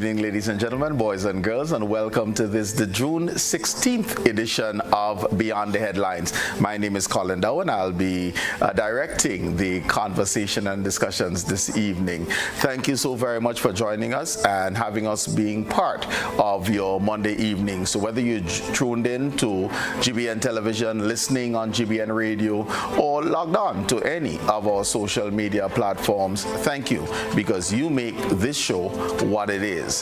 evening, ladies and gentlemen, boys and girls, and welcome to the June 16th edition of Beyond the Headlines. My name is Colin, Dowe, and I'll be directing the conversation and discussions this evening. Thank you so very much for joining us and having us being part of your Monday evening. So whether you tuned in to GBN Television, listening on GBN Radio, or logged on to any of our social media platforms, thank you, because you make this show what it is.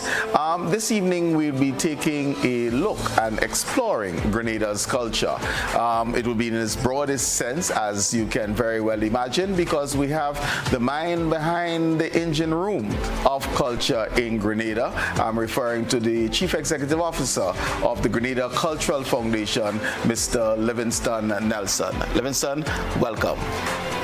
This evening we'll be taking a look and exploring Grenada's culture. It will be in its broadest sense, as you can very well imagine, because we have the mind behind the engine room of culture in Grenada. I'm referring to the Chief Executive Officer of the Grenada Cultural Foundation, Mr. Livingston Nelson. Livingston, welcome.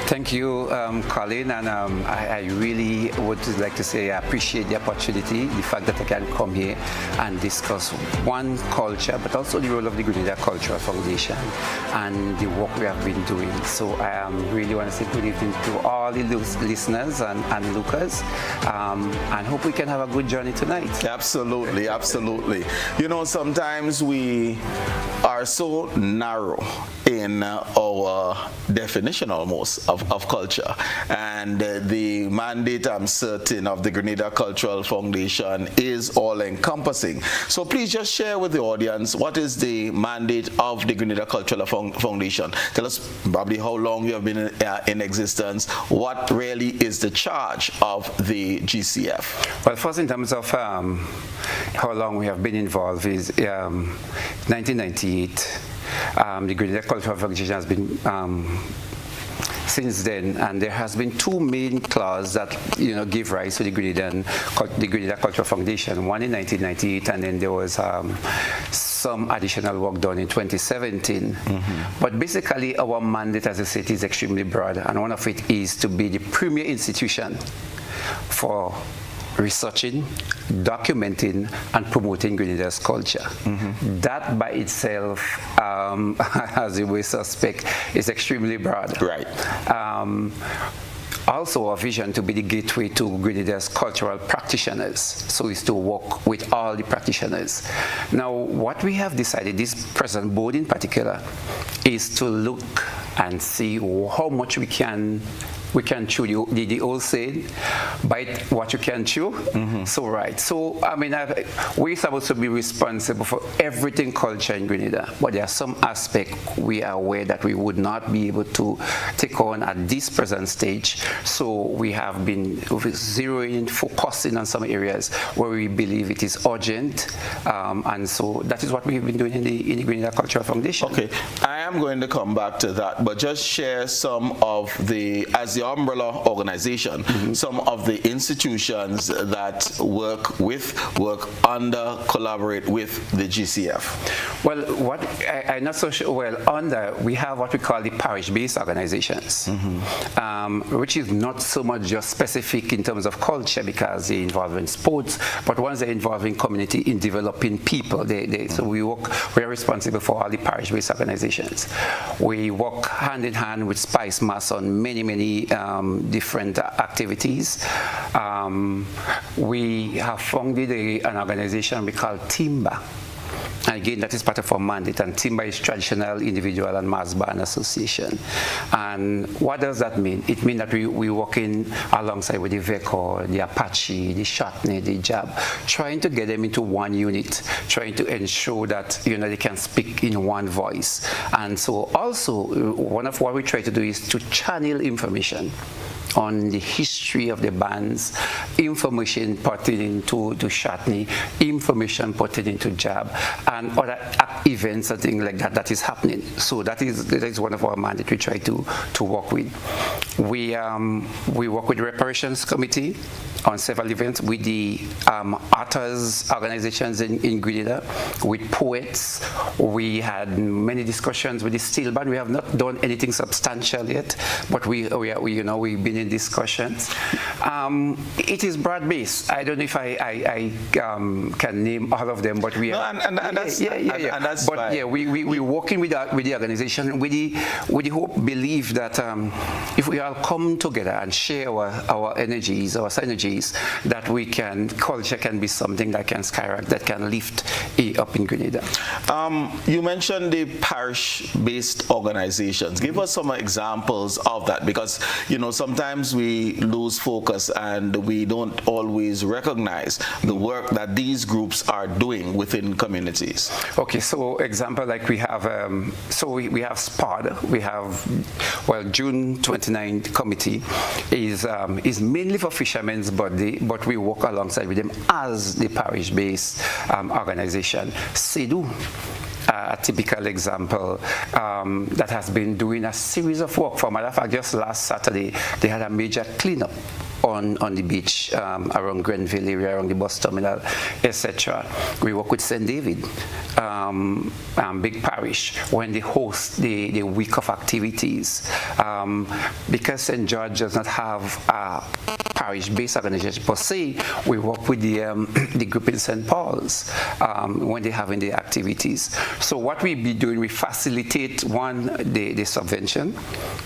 Thank you, Colin, and I really would like to say I appreciate the opportunity, the fact that I can come here and discuss one culture, but also the role of the Grenada Cultural Foundation and the work we have been doing. So I really want to say good evening to all the listeners and lookers, and hope we can have a good journey tonight. Absolutely, absolutely. You know, sometimes we are so narrow in our definition almost of culture, and the mandate, I'm certain, of the Grenada Cultural Foundation is all-encompassing. So please just share with the audience what is the mandate of the Grenada Cultural Foundation. Tell us probably how long you have been in existence, what really is the charge of the GCF. Well, first, in terms of how long we have been involved is 1998. The Grenada Cultural Foundation has been since then, and there has been two main clauses that give rise to the Grenada Cultural Foundation. One in 1998, and then there was some additional work done in 2017. Mm-hmm. But basically, our mandate as a city is extremely broad, and one of it is to be the premier institution for researching, documenting, and promoting Grenada's culture. Mm-hmm. That by itself, as you will suspect, is extremely broad. Right. Also, our vision to be the gateway to Grenada's cultural practitioners, so is to work with all the practitioners. Now, what we have decided, this present board in particular, is to look and see how much we can chew. The old saying, bite what you can chew. Mm-hmm. So I mean, we're supposed to be responsible for everything culture in Grenada, but there are some aspects we are aware that we would not be able to take on at this present stage. So we have been zeroing, focusing on some areas where we believe it is urgent, and so that is what we've been doing in the Grenada Cultural Foundation. Okay, I am going to come back to that, but just share some of the, as the umbrella organization, mm-hmm. some of the institutions that work under, collaborate with the GCF. Well, I'm not so sure. Well, we have what we call the parish-based organizations, mm-hmm. Which is not so much just specific in terms of culture, because they involve in sports, but once they're involving community in developing people, so we are responsible for all the parish-based organizations. We work hand in hand with Spice Mass on many different activities. We have founded an organization we call Timba. Again, that is part of our mandate, and Timba is Traditional Individual and Mass Band Association. And what does that mean? It means that we're working alongside with the Vekor, the Apache, the Shatney, the Jab, trying to get them into one unit, trying to ensure that they can speak in one voice. And so also, one of what we try to do is to channel information on the history of the bands, information pertaining to Shatney, information pertaining to Jab, and other events and things like that is happening. So that is one of our mandates we try to work with. We work with the Reparations Committee on several events, with the authors organizations in Grenada, with poets. We had many discussions with the steel band. We have not done anything substantial yet, but we've been in discussions. It is broad-based. I don't know if I can name all of them, but we are. We're working with the organization with the hope, belief that if we all come together and share our energies, our synergies, space that culture can be something that can skyrocket, that can lift up in Grenada. You mentioned the parish-based organizations. Give us some examples of that, because sometimes we lose focus and we don't always recognize the work that these groups are doing within communities. Okay, so example, like we have we have SPOD. We have June 29th committee is mainly for fishermen's body, but we work alongside with them as the parish-based organization. SEDU, a typical example that has been doing a series of work. For matter of fact, just last Saturday, they had a major cleanup on the beach around Grenville area, around the bus terminal, etc. We work with St. David, big parish, when they host the week of activities. Because St. George does not have a parish-based organization per se, we work with the group in St. Paul's when they're having the activities. So what we be doing, we facilitate the subvention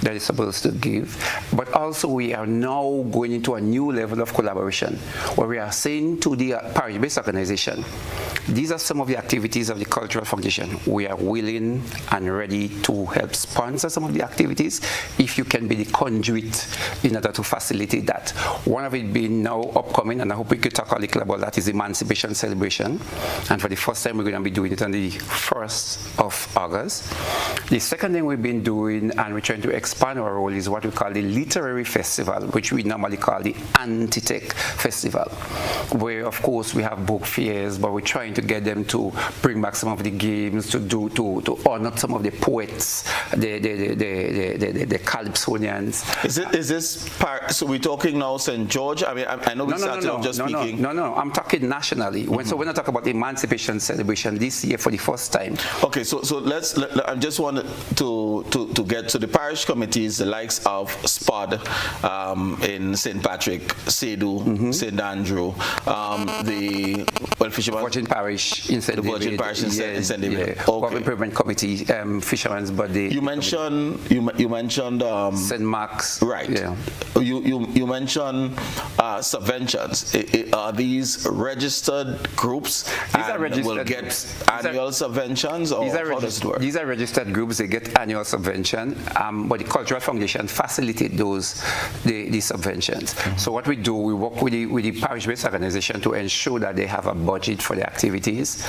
that is supposed to give, but also we are now going into a new level of collaboration where we are saying to the parish-based organization, these are some of the activities of the Cultural Foundation. We are willing and ready to help sponsor some of the activities if you can be the conduit in order to facilitate that. One of it being now upcoming, and I hope we could talk a little about that, is Emancipation Celebration. And for the first time, we're going to be doing it on the 1st of August. The second thing we've been doing, and we're trying to expand our role, is what we call the Literary Festival, which we normally call the Anti-Tech Festival, where, of course, we have book fairs, but we're trying to get them to bring back some of the games, to honor some of the poets, the Calypsonians. Is this part? So we're talking now St. George. I mean, I know we started off just speaking. No. I'm talking nationally. So when I talk about the Emancipation Celebration this year for the first time. Okay, so I just wanted to get to the parish committees, the likes of SPOD in St. Patrick, SEDU, St. Andrew, the Fisherman Virgin Parish in St. David. Virgin Parish in St. David. Yeah. Okay. Improvement Committee, Fisherman's Body. You mentioned St. Mark's. Right. Yeah. You mentioned subventions. Are these registered groups? These are registered will get groups. Annual subventions, or how does it work? These are registered groups. They get annual subvention, but the Cultural Foundation facilitate the subventions. So what we do, we work with the parish-based organization to ensure that they have a budget for the activities.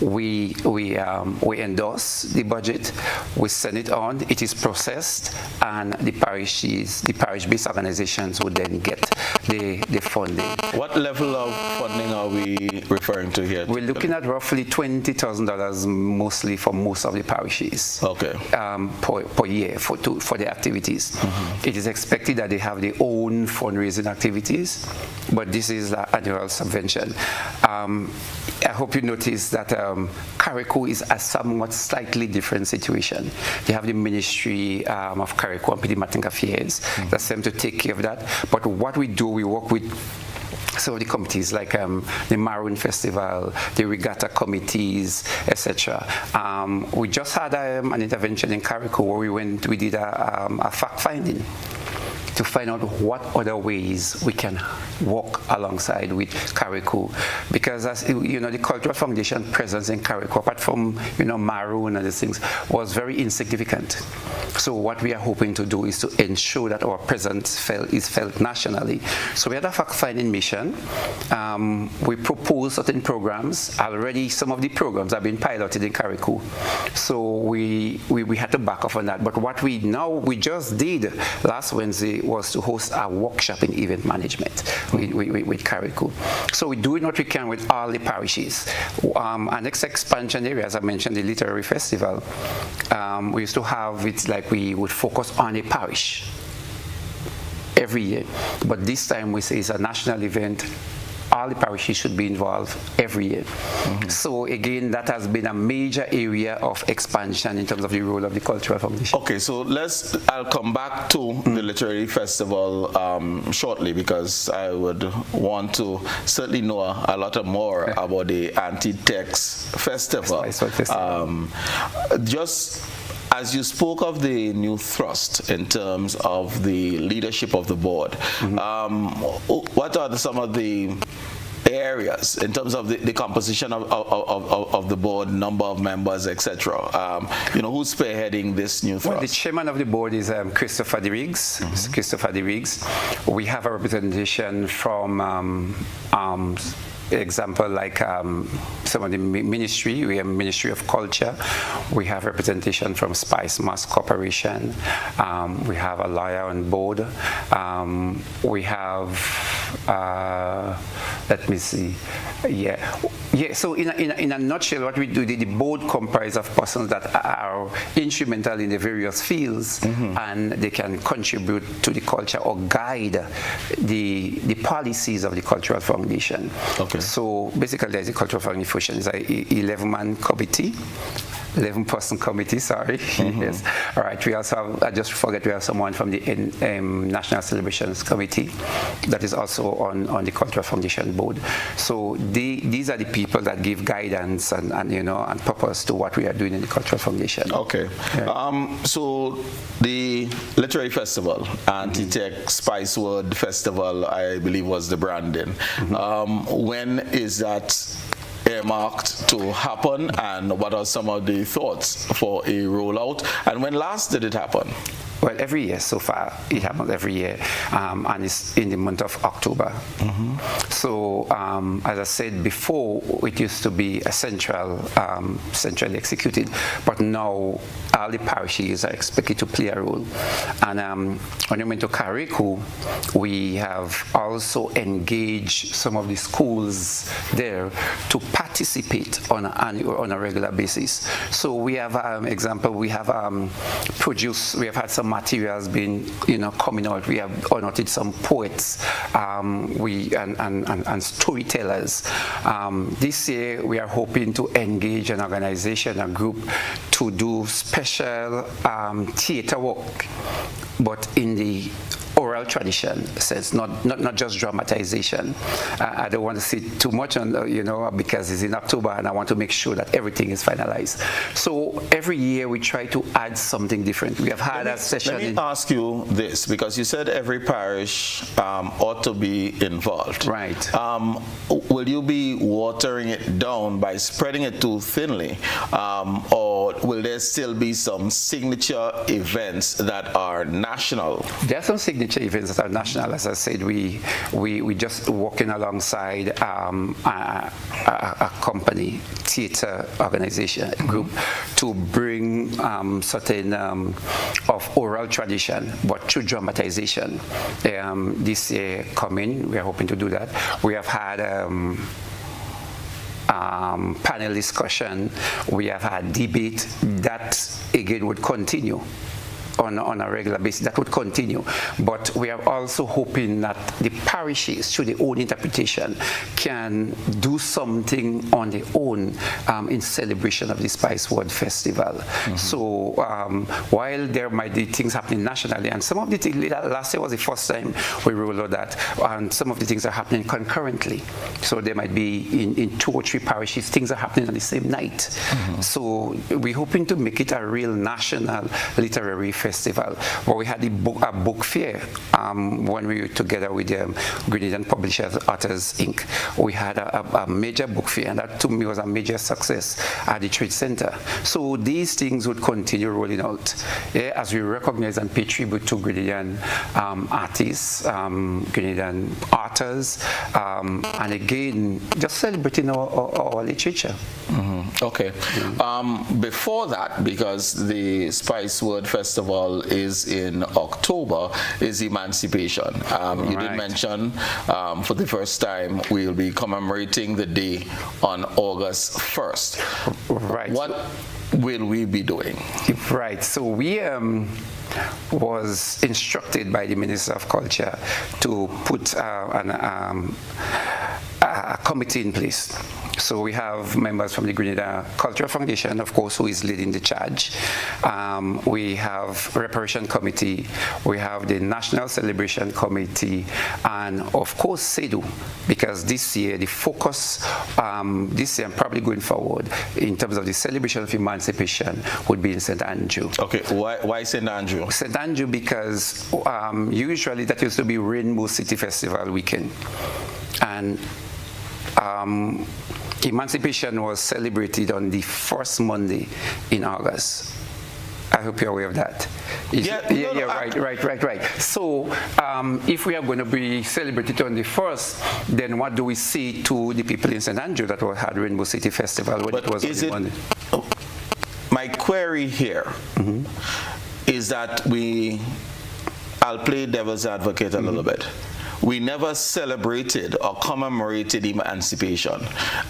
We endorse the budget. We send it on. It is processed, and the parish-based organizations would then get the funding. What level of funding are we referring to here? We're looking at roughly $20,000 mostly for most of the parishes. Okay. Per year for the activities. It is expected that they have their own fundraising activities, but this is the annual subvention. I hope you notice that Carriacou is a somewhat slightly different situation. They have the Ministry of Carriacou and Diplomatic Affairs that's them to take care of that. But what we do, we work with some of the committees like the Maroon Festival, the Regatta committees, etc. We just had an intervention in Carriacou where we did a fact-finding to find out what other ways we can work alongside with Carriacou, because as you know, the Cultural Foundation presence in Carriacou, apart from Maroon and these things, was very insignificant. So what we are hoping to do is to ensure that our presence is felt nationally. So we had a fact-finding mission. We proposed certain programs. Already some of the programs have been piloted in Carriacou. So we had to back off on that. But what we just did last Wednesday was to host a workshop in event management with Carriacou. So we're doing what we can with all the parishes. Our next expansion area, as I mentioned, the Literary Festival, we used to have it like we would focus on a parish every year. But this time we say it's a national event. All the parishes should be involved every year. So again, that has been a major area of expansion in terms of the role of the Cultural Foundation. Okay, so I'll come back to the Literary Festival shortly, because I would want to certainly know a lot more about the Anti-Text Festival. Just as you spoke of the new thrust in terms of the leadership of the board, what are some of the areas in terms of the composition of the board, number of members, etc.? Who's spearheading this new thrust? Well, the chairman of the board is Christopher Derriggs. Christopher Derriggs. We have a representation from example like some of the ministry. We have Ministry of Culture. We have representation from Spice Mass Corporation. We have a lawyer on board. We have let me see. So in a nutshell, what we do, the board comprises of persons that are instrumental in the various fields, and they can contribute to the culture or guide the policies of the Cultural Foundation. Okay. So basically, there's a Cultural Foundation. It's an 11-man committee. 11-person committee, sorry. Yes. All right. We also have, I just forget, we have someone from the National Celebrations Committee that is also on the Cultural Foundation board. So these are the people that give guidance and purpose to what we are doing in the Cultural Foundation. Okay. Yeah. So the Literary Festival, Anti-Tech Spice Word Festival, I believe was the branding. When is that earmarked to happen, and what are some of the thoughts for a rollout, and when last did it happen? Well, every year so far. It happens every year, and it's in the month of October. So, as I said before, it used to be a centrally executed, but now all the parishes are expected to play a role. And when we went to Kariku, we have also engaged some of the schools there to participate on a regular basis. So we have, example, we have we have had some materials being, coming out. We have unearthed some poets, and storytellers. This year, we are hoping to engage an organization, a group, to do special theater work, but in the oral tradition sense, not just dramatization. I don't want to say too much on, because it's in October and I want to make sure that everything is finalized. So every year we try to add something different. We have had a session. Let me ask you this, because you said every parish ought to be involved. Right. Will you be watering it down by spreading it too thinly, or will there still be some signature events that are national? There are some signature events that are national. As I said, we just working alongside a company, theater organization group, to bring certain of oral tradition, but through dramatization. This year coming, we are hoping to do that. We have had panel discussion. We have had debate. That again would continue on a regular basis. That would continue. But we are also hoping that the parishes, through their own interpretation, can do something on their own in celebration of the Spice Word Festival. So while there might be things happening nationally, and some of the things, last year was the first time we rolled out that, and some of the things are happening concurrently. So there might be in 2 or 3 parishes, things are happening on the same night. So we're hoping to make it a real national literary festival. But we had a book fair when we were together with Grenadian Publishers Authors Inc. We had a major book fair, and that to me was a major success at the Trade Center. So these things would continue rolling out as we recognize and pay tribute to Grenadian artists, Grenadian authors, and again, just celebrating our literature. Okay. Before that, because the Spice Word Festival is in October, is Emancipation. You did mention for the first time we'll be commemorating the day on August 1st. Right. What will we be doing? Right. So we was instructed by the Minister of Culture to put a committee in place So we have members from the Grenada Cultural Foundation, of course, who is leading the charge. We have Reparation Committee, we have the National Celebration Committee, and of course CEDU, because this year the focus, this year and probably going forward, in terms of the celebration of emancipation, would be in St. Andrew. Okay, why St. Andrew? St. Andrew because usually that used to be Rainbow City Festival weekend. And emancipation was celebrated on the first Monday in August. I hope you're aware of that. Right. So if we are going to be celebrated on the first, then what do we say to the people in St. Andrew that had Rainbow City Festival when it was on the Monday? My query here is that I'll play devil's advocate a little bit. We never celebrated or commemorated emancipation.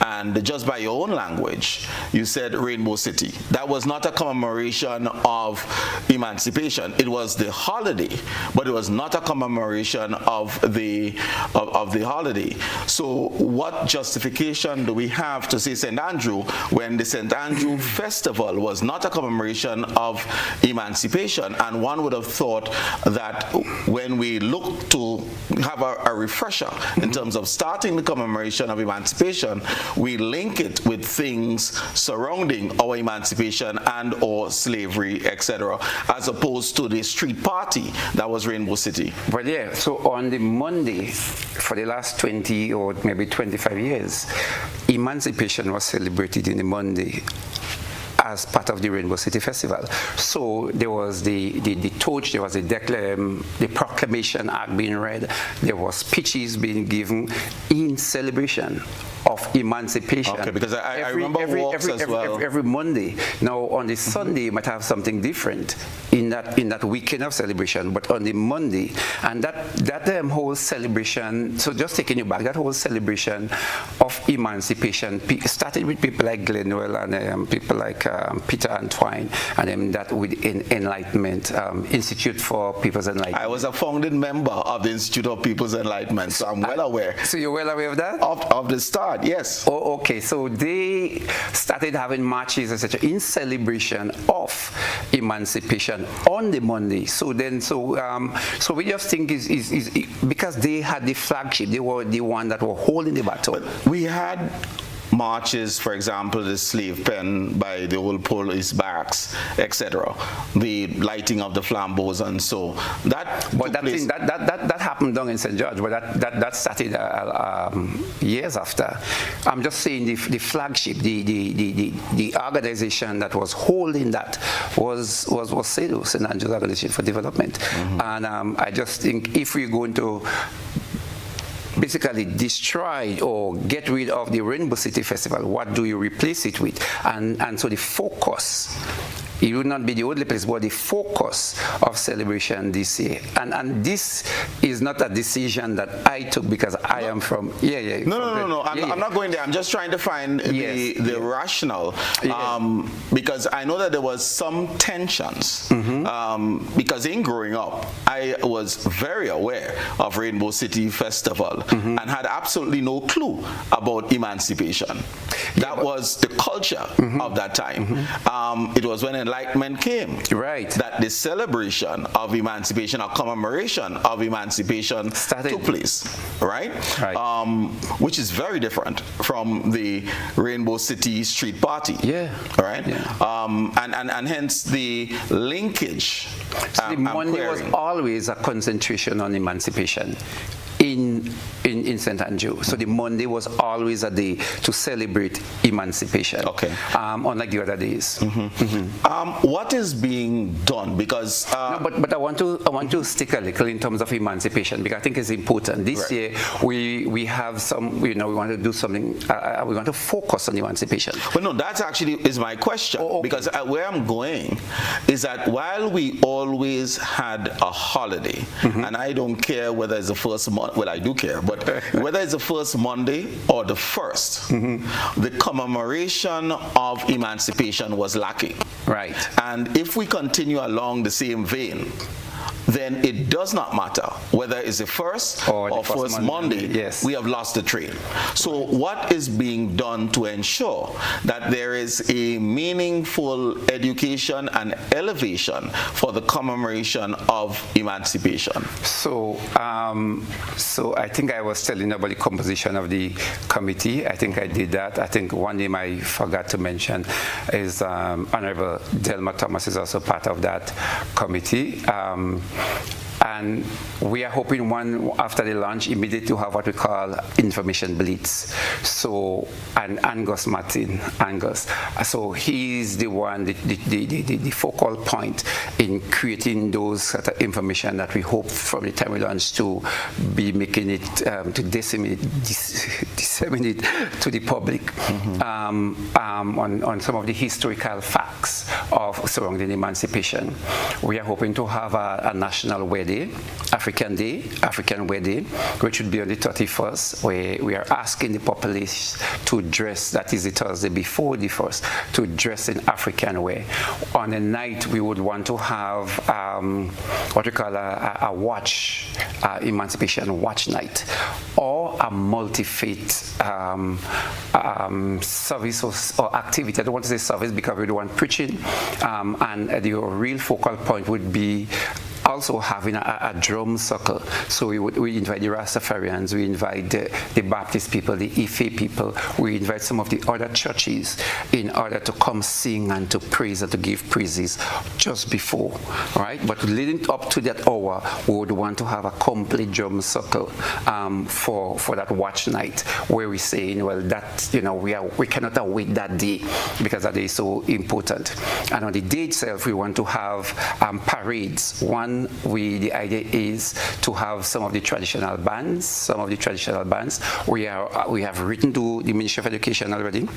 And just by your own language, you said Rainbow City. That was not a commemoration of emancipation. It was the holiday, but it was not a commemoration of the holiday. So what justification do we have to say St. Andrew when the St. Andrew Festival was not a commemoration of emancipation? And one would have thought that when we look to have a refresher in terms of starting the commemoration of emancipation, we link it with things surrounding our emancipation and or slavery, etc., as opposed to the street party that was Rainbow City. Well, yeah, so on the Monday, for the last 20 or maybe 25 years, emancipation was celebrated in the Monday as part of the Rainbow City Festival. So there was the torch, there was the Proclamation Act being read, there was speeches being given in celebration of emancipation. Okay, because I remember walks as well. Every Monday. Now on the Sunday you might have something different in that weekend of celebration, but on the Monday, and that whole celebration, so just taking you back, that whole celebration of emancipation started with people like Glenwell and people like Peter Antwine, and then that with Enlightenment, Institute for People's Enlightenment. I was a founding member of the Institute of People's Enlightenment, so I'm well aware. So you're well aware of that? Of the start, yes. Oh, okay, so they started having marches, etc., in celebration of emancipation on the Monday. So we just think is because they had the flagship, they were the one that were holding the battle. But we had marches, for example, the slave pen by the old police barracks, etc., the lighting of the flambeaux, and so that happened down in St. George, but that started years after. I'm just saying the flagship, the organization that was holding that was CEDU, St. Andrew's Organization for Development, and I just think if we're going to basically destroy or get rid of the Rainbow City Festival, what do you replace it with? And so the focus, it would not be the only place, but the focus of celebration this year. And this is not a decision that I took because I am from, No. I'm not going there. I'm just trying to find the rationale. Because I know that there was some tensions. Because in growing up, I was very aware of Rainbow City Festival and had absolutely no clue about emancipation. That was the culture of that time. It was when Enlightenment came, right, that the celebration of emancipation or commemoration of emancipation took place, right? Which is very different from the Rainbow City Street Party, right? And hence the linkage. So the Monday was always a concentration on emancipation in St. Andrew. So the Monday was always a day to celebrate emancipation. Okay. Unlike the other days. What is being done? Because no, but I want to stick a little in terms of emancipation because I think it's important. This year we have some, we want to do something. We want to focus on emancipation. Well, no, that actually is my question. Because where I'm going is that while we always had a holiday, and I don't care whether it's the first month. Well, I do care, but whether it's the first Monday or the first, the commemoration of emancipation was lacking. Right. And if we continue along the same vein, then it does not matter whether it's the first or first Monday. Yes. We have lost the train. So what is being done to ensure that there is a meaningful education and elevation for the commemoration of emancipation? So, so I think I was telling about the composition of the committee. I think I did that. I think one name I forgot to mention is Honorable Delma Thomas is also part of that committee. And we are hoping after the launch immediately to have what we call information blitz. So, and Angus Martin, so he's the one, the focal point in creating those sort of information that we hope from the time we launch to be making it, to disseminate to the public on some of the historical facts of surrounding emancipation. We are hoping to have a national wedding, African Wedding, which would be on the 31st, where we are asking the populace to dress, that is the Thursday before the 1st, to dress in African way. On a night, we would want to have what we call a watch, emancipation watch night, or a multi-faith service or activity. I don't want to say service because we don't want preaching, and the real focal point would be also having a drum circle. So we invite the Rastafarians, we invite the Baptist people, the Ife people, we invite some of the other churches in order to come sing and to praise and to give praises just before, right? But leading up to that hour, we would want to have a complete drum circle for that watch night, where we're saying, well, that, you know, we cannot await that day because that day is so important. And on the day itself, we want to have parades. The idea is to have some of the traditional bands. We have written to the Ministry of Education already.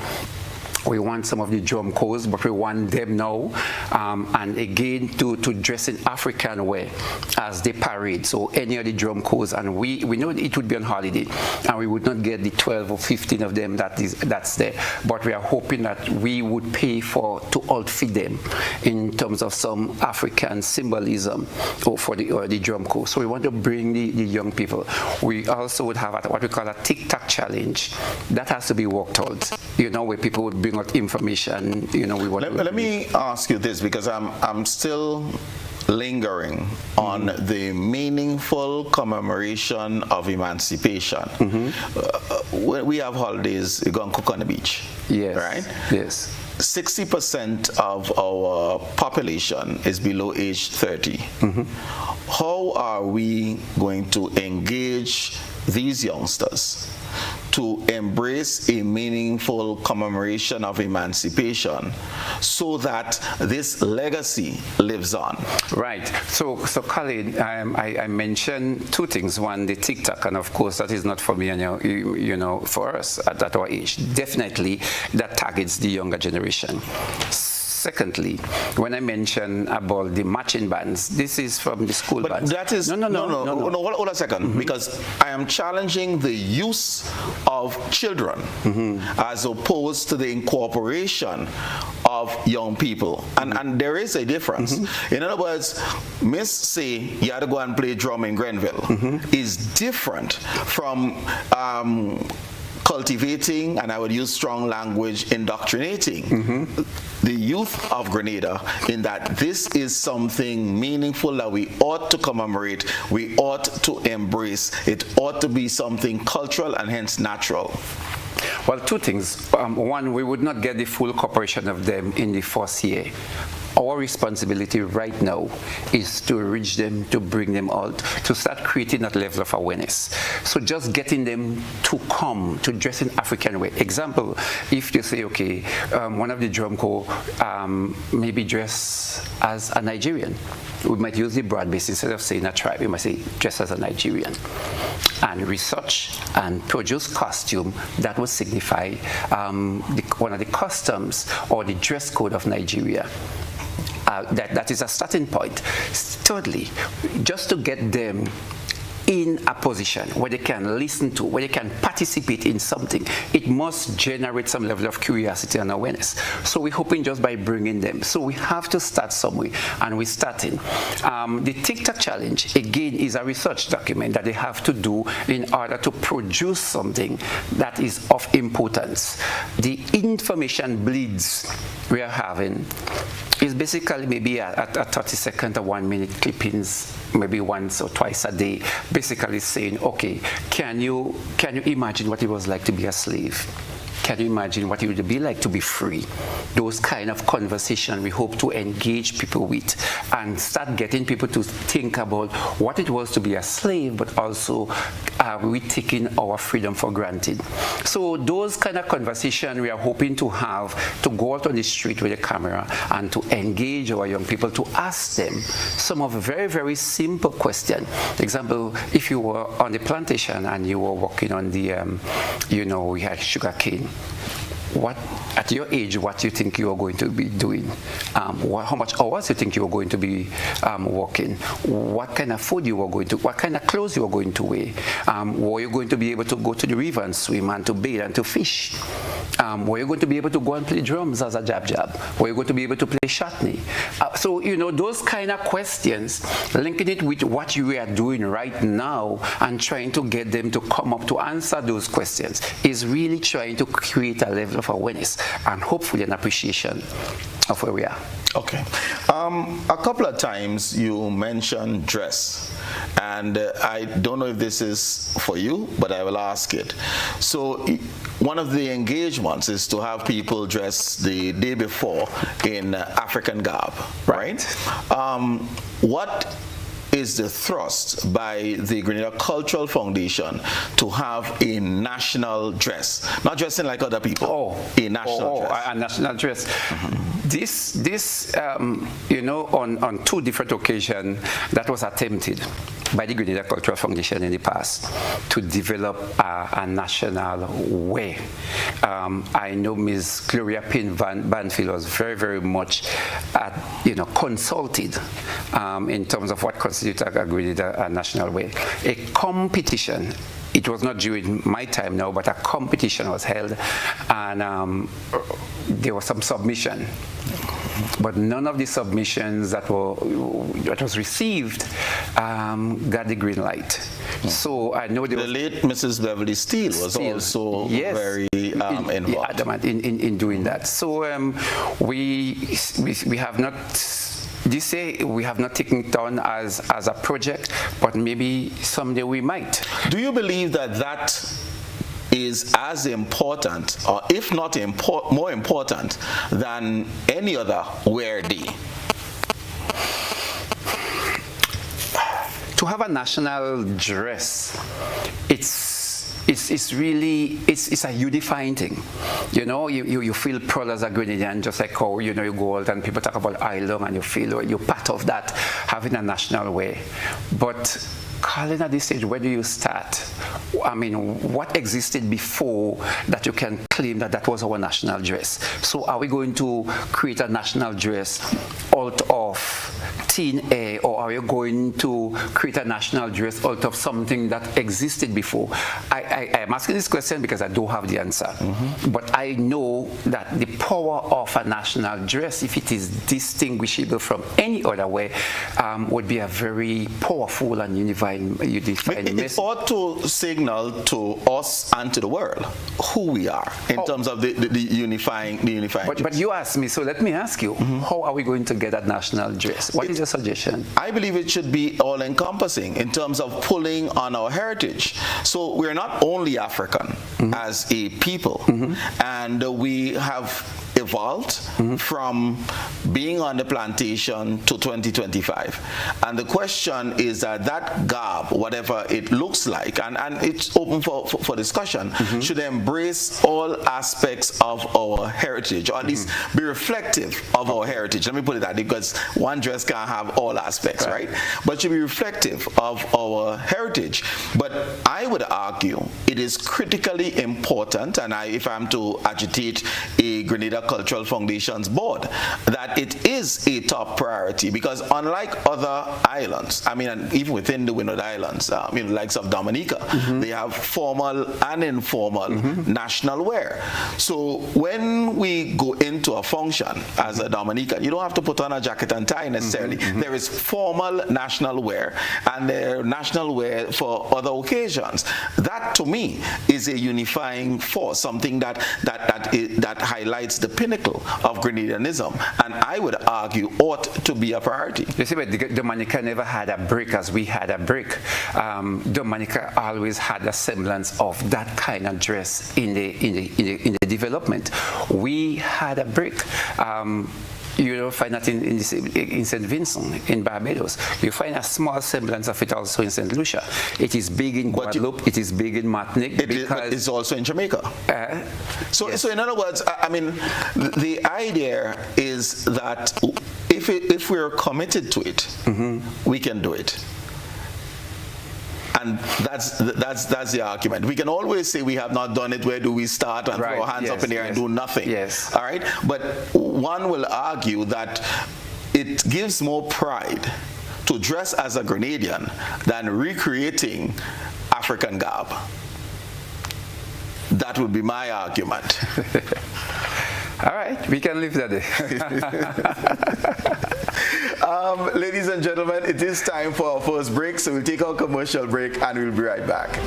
We want some of the drum corps, but we want them now, and again to dress in African way as they parade. So any of the drum corps, and we know it would be on holiday, and we would not get the 12 or 15 of them that's there. But we are hoping that we would pay to outfit them in terms of some African symbolism for the drum corps. So we want to bring the young people. We also would have what we call a TikTok challenge. That has to be worked out, you know, where people would bring out information, you know. Let me ask you this, because I'm still lingering on the meaningful commemoration of emancipation. We have holidays, you go and cook on the beach, yes, right? Yes. 60% of our population is below age 30. How are we going to engage these youngsters to embrace a meaningful commemoration of emancipation so that this legacy lives on? Right. So Colin, I mentioned two things. One, the TikTok, and of course that is not for me, you know, for us at our age. Definitely that targets the younger generation. Secondly, when I mention about the marching bands, this is from the school bands. That is no. Hold a second, because I am challenging the use of children as opposed to the incorporation of young people, and there is a difference. In other words, Miss say you had to go and play drum in Grenville is different from cultivating, and I would use strong language, indoctrinating the youth of Grenada in that this is something meaningful that we ought to commemorate, we ought to embrace, it ought to be something cultural and hence natural. Well, two things. One, we would not get the full cooperation of them in the first year. Our responsibility right now is to reach them, to bring them out, to start creating that level of awareness. So just getting them to come, to dress in African way. Example, if you say, okay, one of the drum corps maybe dress as a Nigerian. We might use the broad base instead of saying a tribe. We might say dress as a Nigerian. And research and produce costume that would signify one of the customs or the dress code of Nigeria. That is a starting point. Thirdly, just to get them in a position where they can listen to, where they can participate in something, it must generate some level of curiosity and awareness. So we're hoping just by bringing them. So we have to start somewhere, and we're starting. The TikTok challenge, again, is a research document that they have to do in order to produce something that is of importance. The information bleeds we are having is basically maybe a 30-second or 1-minute clippings, maybe once or twice a day, basically saying, okay, can you imagine what it was like to be a slave? Can you imagine what it would be like to be free? Those kind of conversation we hope to engage people with and start getting people to think about what it was to be a slave, but also are we taking our freedom for granted? So those kind of conversation we are hoping to have, to go out on the street with a camera and to engage our young people, to ask them some of a very, very simple question. For example, if you were on the plantation and you were working on the, we had sugar cane. What, at your age, what do you think you are going to be doing? How much hours do you think you are going to be working? What kind of food you are going to, what kind of clothes you are going to wear? Were you going to be able to go to the river and swim and to bathe and to fish? Were you going to be able to go and play drums as a jab? Were you going to be able to play shatney? So, those kind of questions, linking it with what you are doing right now and trying to get them to come up to answer those questions is really trying to create a level of awareness and hopefully an appreciation of where we are. Okay. A couple of times you mentioned dress, and I don't know if this is for you, but I will ask it. So one of the engagements is to have people dress the day before in African garb, right? What is the thrust by the Grenada Cultural Foundation to have a national dress, not dressing like other people, a national dress? A national dress. Mm-hmm. This on 2 different occasions that was attempted by the Grenada Cultural Foundation in the past to develop a national way. I know Ms. Gloria Payne Banfield was very, very much, consulted in terms of what constitutes a Grenada national way. A competition. It was not during my time now, but a competition was held, and there was some submission. But none of the submissions that was received got the green light. So I know the late Mrs. Beverly Steele was also very involved in doing that. So we have not. This say we have not taken it on as a project, but maybe someday we might. Do you believe that is as important, or if not more important, than any other wear day? To have a national dress, it's really a unifying thing. You feel proud as a Grenadian, just like how you go out and people talk about Ireland and you feel you're part of that, having a national way. But Colin, at this stage, where do you start? I mean, what existed before that you can claim that was our national dress? So are we going to create a national dress out of thin air, or are you going to create a national dress out of something that existed before? I am asking this question because I don't have the answer. Mm-hmm. But I know that the power of a national dress, if it is distinguishable from any other way, would be a very powerful and unifying message. It ought to signal to us and to the world who we are in terms of the unifying but you asked me, so let me ask you, how are we going to get that national dress? What is your suggestion? I believe it should be all-encompassing in terms of pulling on our heritage. So we're not only African as a people, and we have evolved from being on the plantation to 2025. And the question is that garb, whatever it looks like, and it's open for discussion, should embrace all aspects of our heritage, or at least be reflective of our heritage. Let me put it that way, because one dress can't have all aspects, right? But should be reflective of our heritage. But I would argue it is critically important, and if I'm to agitate a Grenada Cultural Foundation's board that it is a top priority, because unlike other islands, I mean, and even within the Windward Islands, likes of Dominica, they have formal and informal national wear. So when we go into a function as a Dominican, you don't have to put on a jacket and tie necessarily. There is formal national wear, and there national wear for other occasions. That to me is a unifying force, something that highlights the pinnacle of Grenadianism, and I would argue ought to be a priority. You see, but Dominica never had a brick as we had a brick. Dominica always had a semblance of that kind of dress in the development. We had a brick. You don't find that in St. Vincent, in Barbados. You find a small semblance of it also in St. Lucia. It is big in Guadeloupe, it is big in Martinique. It's also in Jamaica. So in other words, I mean, the idea is that if we're committed to it, we can do it. And that's the argument. We can always say we have not done it. Where do we start and throw our hands up in the air and do nothing? Yes. All right. But one will argue that it gives more pride to dress as a Grenadian than recreating African garb. That would be my argument. All right, we can leave that there. Ladies and gentlemen, it is time for our first break, so we'll take our commercial break and we'll be right back.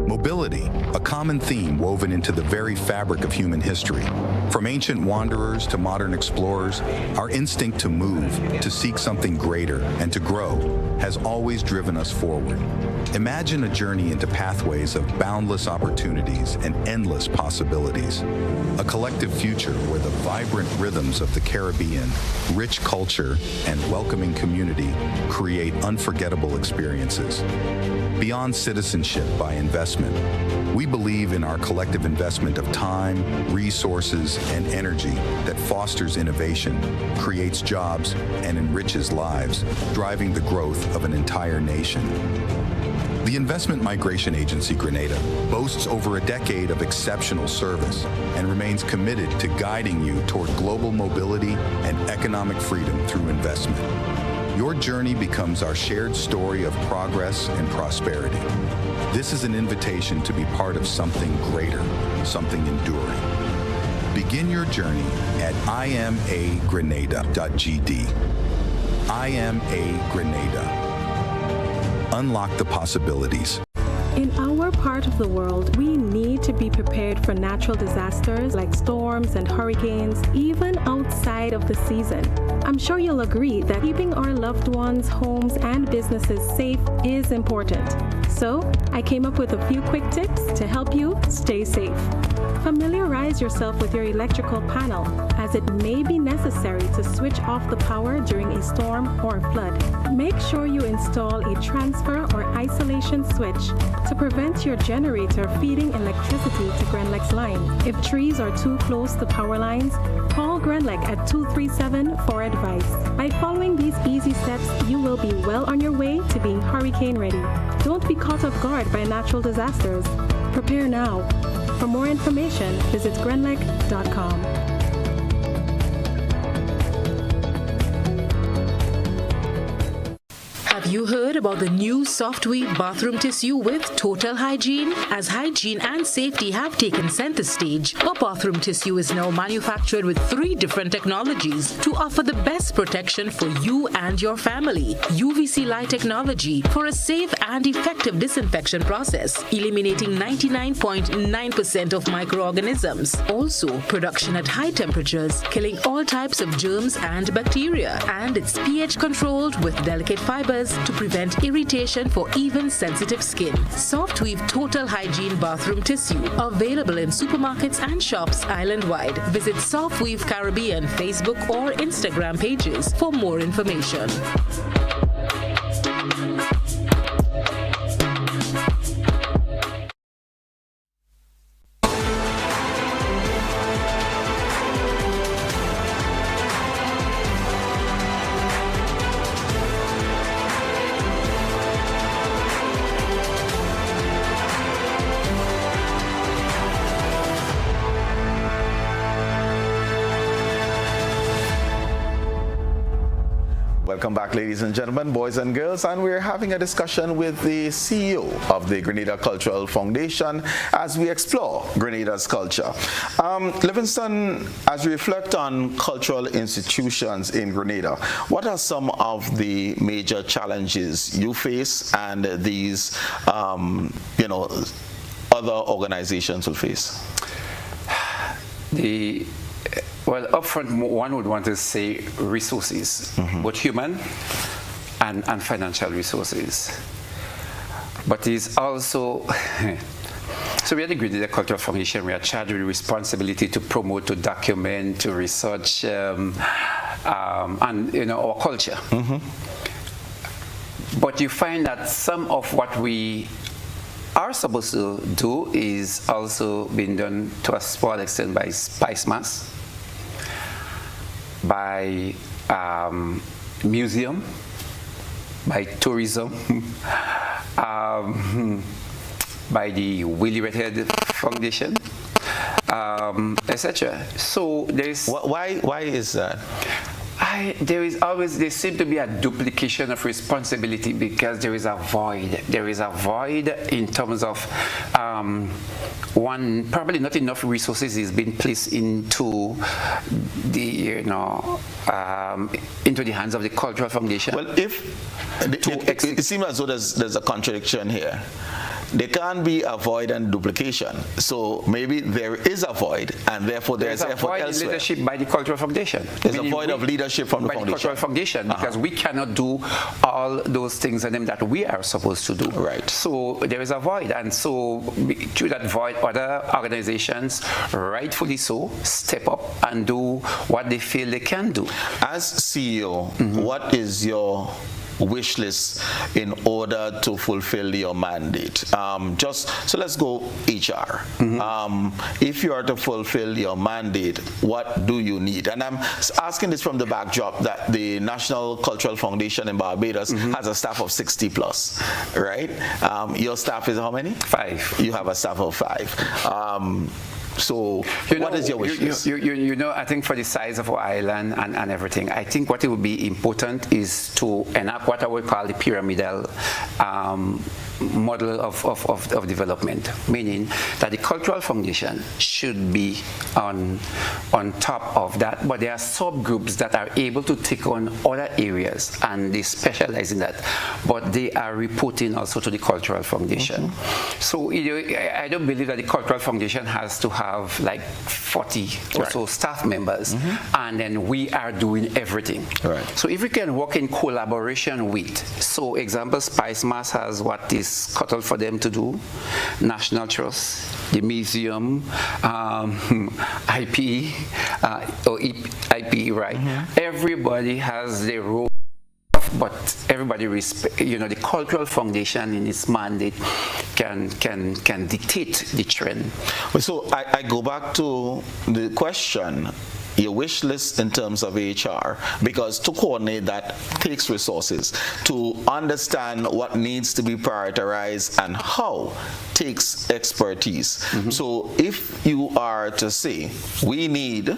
Mobility, a common theme woven into the very fabric of human history. From ancient wanderers to modern explorers, our instinct to move, to seek something greater, and to grow has always driven us forward. Imagine a journey into pathways of boundless opportunities and endless possibilities. A collective future where the vibrant rhythms of the Caribbean, rich culture, and welcoming community create unforgettable experiences. Beyond citizenship by investment, we believe in our collective investment of time, resources, and energy that fosters innovation, creates jobs, and enriches lives, driving the growth of an entire nation. The Investment Migration Agency Grenada boasts over a decade of exceptional service and remains committed to guiding you toward global mobility and economic freedom through investment. Your journey becomes our shared story of progress and prosperity. This is an invitation to be part of something greater, something enduring. Begin your journey at imagrenada.gd. IMA Grenada. Unlock the possibilities. In our part of the world, we need to be prepared for natural disasters like storms and hurricanes, even outside of the season. I'm sure you'll agree that keeping our loved ones, homes, and businesses safe is important. So, I came up with a few quick tips to help you stay safe. Familiarize yourself with your electrical panel, as it may be necessary to switch off the power during a storm or flood. Make sure you install a transfer or isolation switch to prevent your generator feeding electricity to Grenlec's line. If trees are too close to power lines, call Grenlec at 237 for advice. By following these easy steps, you will be well on your way to being hurricane ready. Don't be caught off guard by natural disasters. Prepare now. For more information, visit grenlec.com. Have you heard about the new Softweave bathroom tissue with Total Hygiene? As hygiene and safety have taken center stage, our bathroom tissue is now manufactured with 3 different technologies to offer the best protection for you and your family. UVC light technology for a safe and effective disinfection process, eliminating 99.9% of microorganisms. Also, production at high temperatures, killing all types of germs and bacteria. And it's pH controlled with delicate fibers to prevent irritation for even sensitive skin. Softweave Total Hygiene Bathroom Tissue, available in supermarkets and shops island-wide. Visit Softweave Caribbean Facebook or Instagram pages for more information. Welcome back, ladies and gentlemen, boys and girls, and we're having a discussion with the CEO of the Grenada Cultural Foundation as we explore Grenada's culture. Livingston, as we reflect on cultural institutions in Grenada, what are some of the major challenges you face and these, other organizations will face? Well, upfront, one would want to say resources, both human and financial resources. But it's also, so we are the Grenada Cultural Foundation. We are charged with responsibility to promote, to document, to research, and our culture. But you find that some of what we are supposed to do is also being done to a small extent by Spice Mass, by museum, by tourism, by the Willie Redhead Foundation, etc. So there's why is that? There seems to be a duplication of responsibility because there is a void. There is a void in terms of probably not enough resources is being placed into the into the hands of the Cultural Foundation. Well, it seems as though there's a contradiction here. There can't be a void and duplication. So maybe there is a void, and therefore there's a void in leadership by the Cultural Foundation. There's a void of leadership from the foundation. By the Cultural Foundation, because we cannot do all those things and them that we are supposed to do. Right. So there is a void, and so through that void, other organizations, rightfully so, step up and do what they feel they can do. As CEO, what is your wish list in order to fulfill your mandate? So let's go HR. If you are to fulfill your mandate, what do you need? And I'm asking this from the backdrop that the National Cultural Foundation in Barbados has a staff of 60 plus, right? Your staff is how many? 5. You have a staff of 5. So what is your wish list? I think for the size of our island and everything, I think what it would be important is to enact what I would call the pyramidal model of development, meaning that the Cultural Foundation should be on top of that, but there are subgroups that are able to take on other areas and they specialize in that, but they are reporting also to the Cultural Foundation. So I don't believe that the Cultural Foundation has to have like 40 or so staff members, and then we are doing everything. Right. So if we can work in collaboration with, so example, Spice Mass has what is scuttled for them to do, National Trust, the museum, IP, or IP, right? Everybody has their role, but everybody respect. The Cultural Foundation in its mandate can dictate the trend. So I go back to the question, your wish list in terms of HR, because to coordinate that takes resources. To understand what needs to be prioritized and how takes expertise. So if you are to say, we need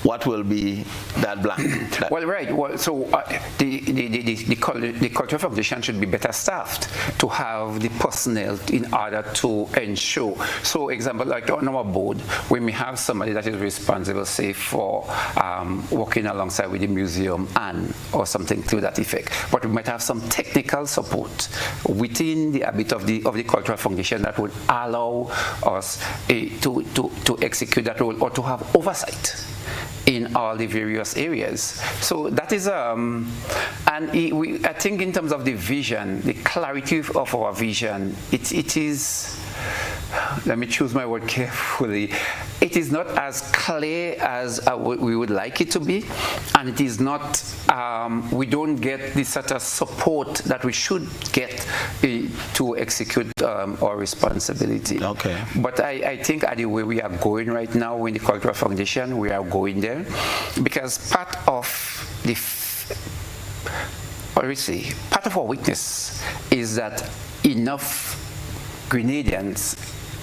what will be that blank? Well, right. Well, so the cultural foundation should be better staffed to have the personnel in order to ensure. So, example, like on our board, we may have somebody that is responsible, say, for working alongside with the museum or something to that effect. But we might have some technical support within the ambit of the cultural foundation that would allow us to execute that role or to have oversight in all the various areas. So that is, I think in terms of the vision, the clarity of our vision, it is, let me choose my word carefully, it is not as clear as we would like it to be, and it is not, we don't get the sort of support that we should get to execute our responsibility. Okay. But I think at the way we are going right now in the Cultural Foundation, we are going there, because part of part of our weakness is that enough Grenadians,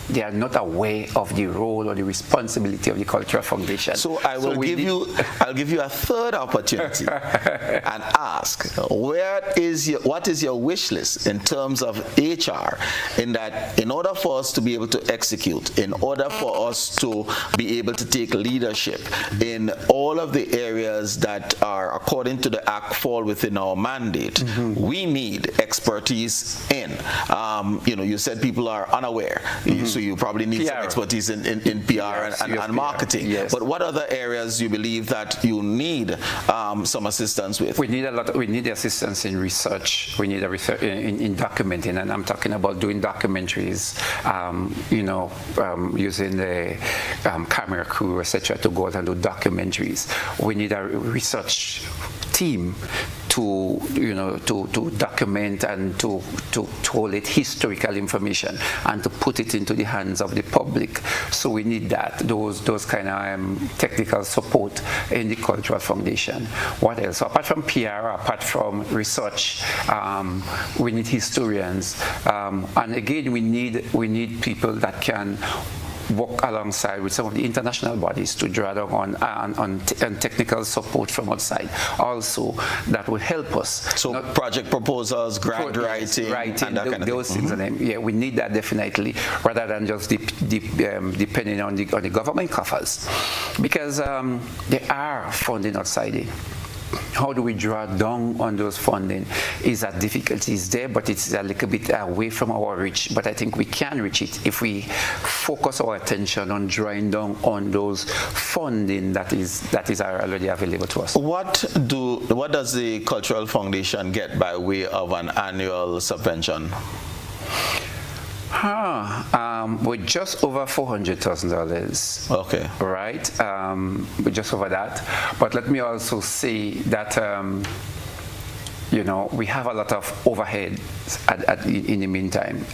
they are not aware of the role or the responsibility of the Cultural Foundation. So I'll give you a third opportunity and ask, what is your wish list in terms of HR, in that in order for us to be able to execute, in order for us to be able to take leadership in all of the areas that are, according to the Act, fall within our mandate, we need expertise in. You said people are unaware. So you probably need some expertise in PR and marketing. Yes. But what other areas you believe that you need some assistance with? We need we need assistance in research. We need research in documenting, and I'm talking about doing documentaries, using the camera crew, etc., to go out and do documentaries. We need a research team to document and to collate historical information and to put it into the hands of the public. So we need those kind of technical support in the Cultural Foundation. What else? So apart from PR, apart from research, we need historians, and again we need people that can work alongside with some of the international bodies to draw down on technical support from outside. Also, that will help us. So project proposals, grant writing, and that kind of those things. Yeah, we need that definitely, rather than just depending on the government coffers, because there are funding outside it. How do we draw down on those funding? Is that difficulty is there, but it's a little bit away from our reach. But I think we can reach it if we focus our attention on drawing down on those funding that is already available to us. What does the Cultural Foundation get by way of an annual subvention? We're just over $400,000. Okay. Right? We're just over that. But let me also say that we have a lot of overhead in the meantime.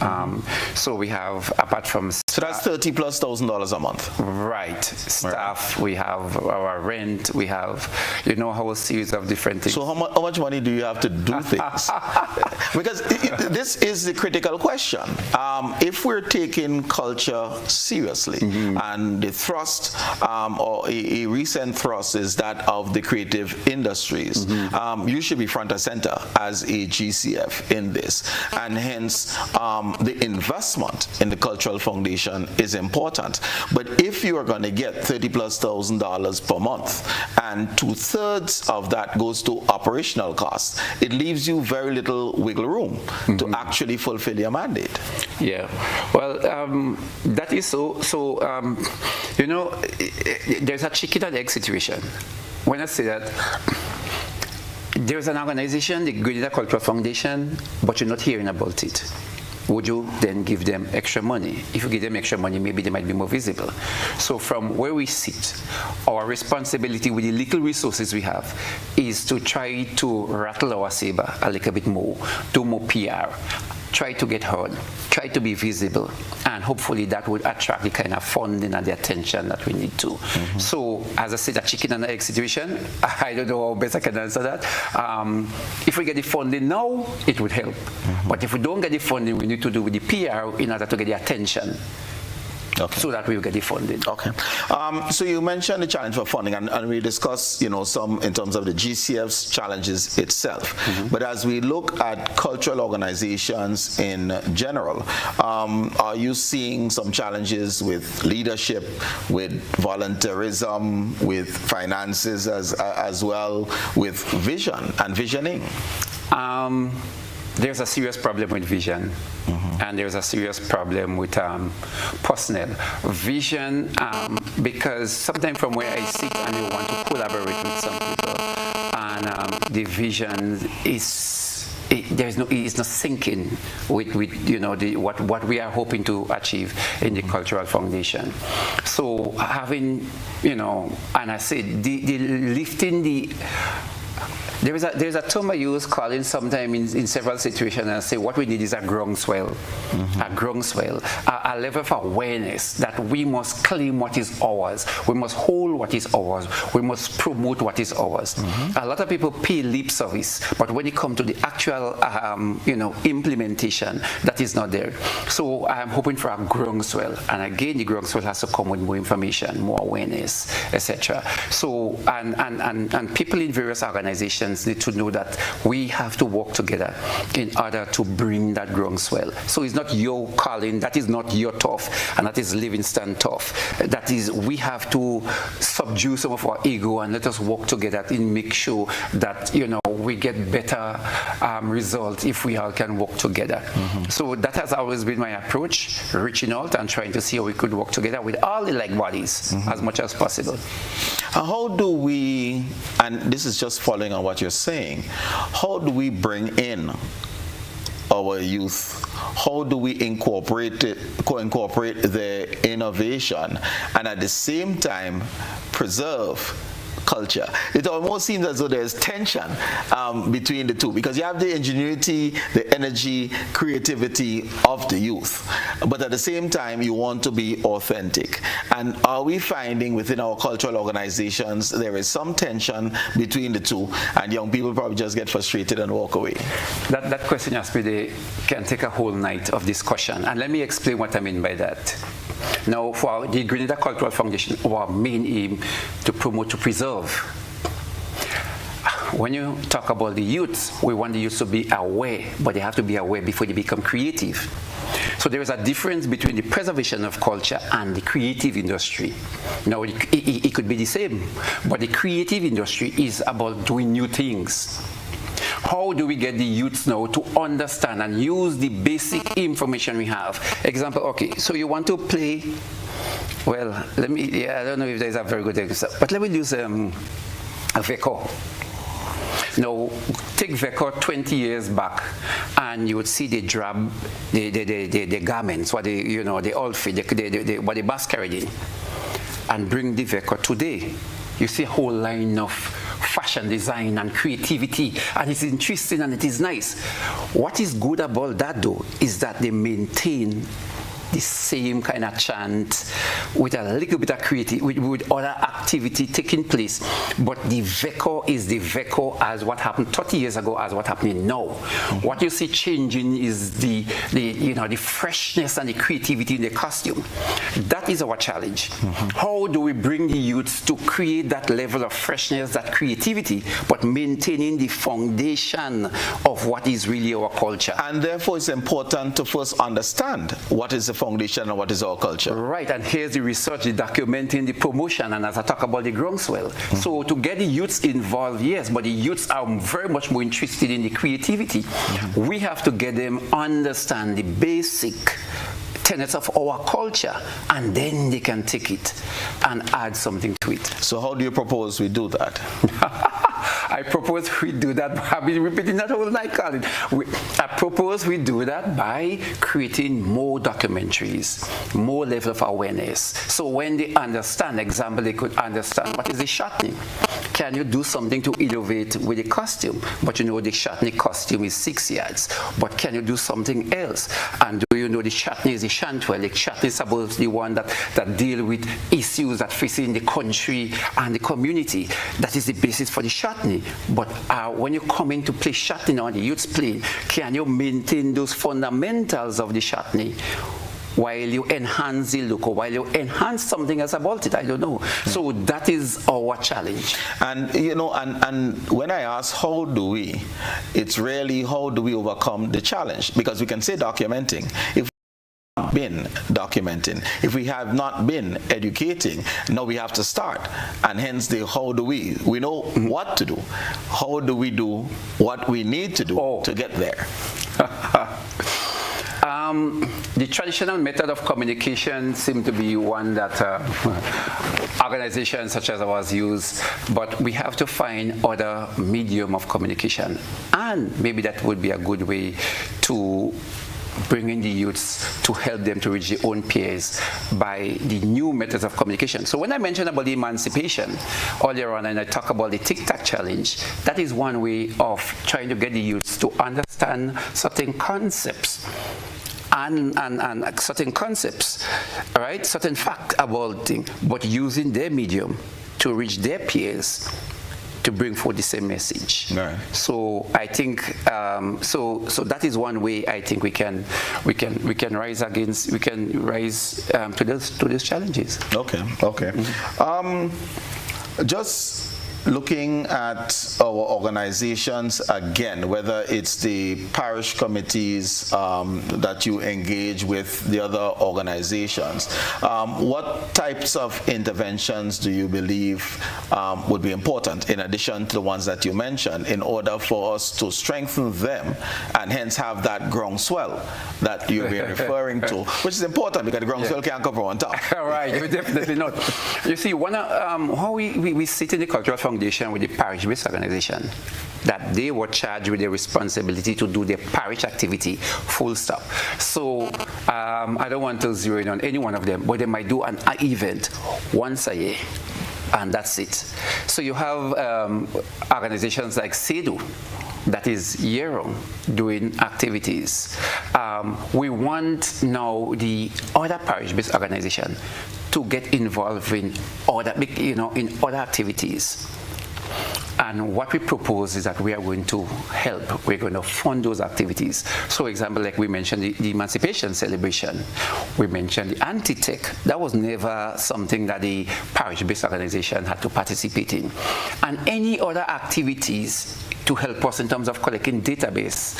So we have, apart from... So that's $30,000+ a month. Right. Staff, we have our rent, we have, a whole series of different things. So how much money do you have to do things? Because this is the critical question. If we're taking culture seriously, and the thrust, or a recent thrust is that of the creative industries, you should be front and center as a GCF in this. And hence, the investment in the Cultural Foundation is important. But if you are going to get $30,000+ per month, and 2/3 of that goes to operational costs, it leaves you very little wiggle room to actually fulfill your mandate. Yeah, well, that is so. There's a chicken and egg situation. When I say that, there's an organization, the Grenada Cultural Foundation, but you're not hearing about it. Would you then give them extra money? If you give them extra money, maybe they might be more visible. So from where we sit, our responsibility with the little resources we have is to try to rattle our saber a little bit more, do more PR, try to get heard, try to be visible, and hopefully that would attract the kind of funding and the attention that we need to. So, as I said, a chicken and egg situation, I don't know how best I can answer that. If we get the funding now, it would help. But if we don't get the funding, we need to do with the PR in order to get the attention so that we will get the funding. Okay. So you mentioned the challenge for funding, and we discussed, some in terms of the GCF's challenges itself. But as we look at cultural organizations in general, are you seeing some challenges with leadership, with volunteerism, with finances as well, with vision and visioning? There's a serious problem with vision, and there's a serious problem with personnel. Vision, because sometimes from where I sit and you want to collaborate with some people, and the vision is it's not syncing with what we are hoping to achieve in the cultural foundation. So having and I said the lifting the. There's a term I use, Colin, sometimes in several situations, and I say what we need is a groundswell, a level of awareness that we must claim what is ours, we must hold what is ours, we must promote what is ours. A lot of people pay lip service, but when it comes to the actual, implementation, that is not there. So I'm hoping for a groundswell, and again, the groundswell has to come with more information, more awareness, etc. So and people in various organizations need to know that we have to work together in order to bring that groundswell. So it's not your Colin, that is not your tough, and that is Livingston tough. That is, we have to subdue some of our ego and let us work together and make sure that we get better results if we all can work together. So that has always been my approach, reaching out and trying to see how we could work together with all the like bodies as much as possible. How do we, and this is just following on what you're saying, how do we bring in our youth? How do we incorporate the innovation and at the same time preserve culture? It almost seems as though there's tension between the two, because you have the ingenuity, the energy, creativity of the youth, but at the same time you want to be authentic. And are we finding within our cultural organizations there is some tension between the two, and young people probably just get frustrated and walk away? That question, Aspide, can take a whole night of discussion, and let me explain what I mean by that. Now, for the Grenada Cultural Foundation, our main aim to promote, to preserve. When you talk about the youth, we want the youth to be aware, but they have to be aware before they become creative. So there is a difference between the preservation of culture and the creative industry. Now, it could be the same, but the creative industry is about doing new things. How do we get the youths now to understand and use the basic information we have? Example, okay, so you want to play, well, I don't know if there's a very good example, but let me use a Veco. Now, take Veco 20 years back, and you would see the garments, what the outfit, what the masquerading, and bring the Veco today. You see a whole line of fashion design and creativity, and it's interesting and it is nice. What is good about that, though, is that they maintain the same kind of chant with a little bit of creativity, with other activity taking place. But the Veco is the Veco as what happened 30 years ago as what happening now. What you see changing is the freshness and the creativity in the costume. That is our challenge. How do we bring the youths to create that level of freshness, that creativity, but maintaining the foundation of what is really our culture? And therefore it's important to first understand what is the foundation and what is our culture. Right, and here's the research, the documenting, the promotion, and as I talk about the groundswell. So to get the youths involved, yes, but the youths are very much more interested in the creativity. We have to get them understand the basic tenets of our culture, and then they can take it and add something to it. So how do you propose we do that? I propose we do that. I've been repeating that all night, Colin. I propose we do that by creating more documentaries, more level of awareness. So when they understand, example, they could understand what is the chutney. Can you do something to innovate with the costume? But you know the chutney costume is 6 yards. But can you do something else? And do you know the chutney is the chantwell? The chutney is about the one that deal with issues that facing the country and the community. That is the basis for the chutney. But when you come in to play chutney on the youth's play, can you maintain those fundamentals of the chutney while you enhance the look, or while you enhance something else about it. I don't know. So that is our challenge. And you know, and when I ask how do we, it's really how do we overcome the challenge? Because we can say documenting. If been documenting, if we have not been educating, now we have to start, and hence the how do we know what to do, how do we do what we need to do to get there? The traditional method of communication seems to be one that organizations such as ours use, but we have to find other medium of communication, and maybe that would be a good way to bring in the youths to help them to reach their own peers by the new methods of communication. So when I mentioned about the emancipation earlier on, and I talk about the Tic-Tac challenge, that is one way of trying to get the youths to understand certain concepts and certain concepts, right? Certain facts about things, but using their medium to reach their peers to bring forth the same message. Right. So I think so that is one way I think we can rise against, we can rise to those challenges. Okay. Just looking at our organizations again, whether it's the parish committees that you engage with the other organizations, what types of interventions do you believe would be important in addition to the ones that you mentioned in order for us to strengthen them and hence have that groundswell that you've been referring to, which is important because the groundswell can't come from on top. All right, definitely not. You see, one how we sit in the cultural foundation with the parish-based organization, that they were charged with the responsibility to do their parish activity, full stop. So I don't want to zero in on any one of them, but they might do an event once a year, and that's it. So you have organizations like CEDU, that is year-round doing activities. We want now the other parish-based organization to get involved in other, in other activities. And what we propose is that we are going to help. We're going to fund those activities. So, for example, like we mentioned the Emancipation Celebration, we mentioned the Anti-Tech. That was never something that the parish-based organization had to participate in. And any other activities to help us in terms of collecting database,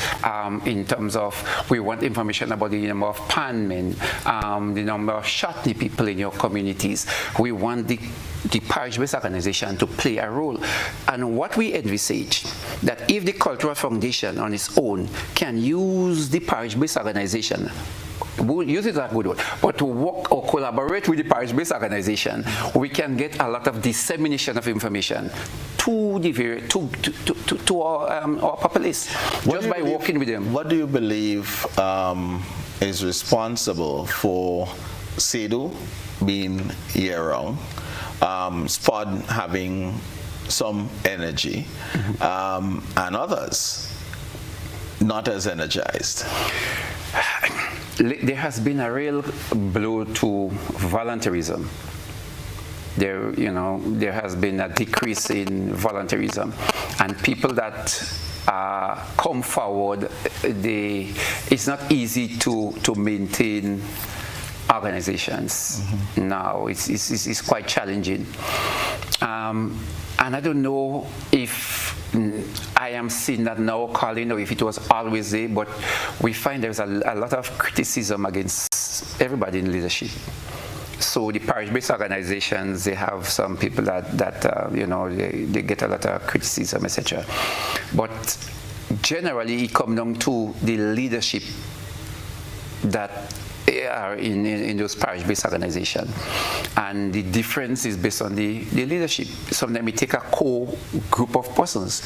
in terms of we want information about the number of panmen, the number of shortney people in your communities. We want the parish-based organization to play a role. And what we envisage, that if the Cultural Foundation on its own can use the parish-based organization, we'll use it as a good word, but to work or collaborate with the parish-based organization, we can get a lot of dissemination of information to the our populace just by working with them. What do you believe is responsible for CEDU being year-round, SPOD having some energy, and others not as energized? There has been a real blow to volunteerism. There has been a decrease in volunteerism, and people that come forward, it's not easy to maintain organizations now. It's quite challenging, and I don't know if I am seeing that now, Colin, or if it was always there, but we find there's a lot of criticism against everybody in leadership. So the parish-based organizations, they have some people that they get a lot of criticism, etc. But generally, it comes down to the leadership that are in those parish-based organizations, and the difference is based on the leadership. Sometimes we take a core group of persons.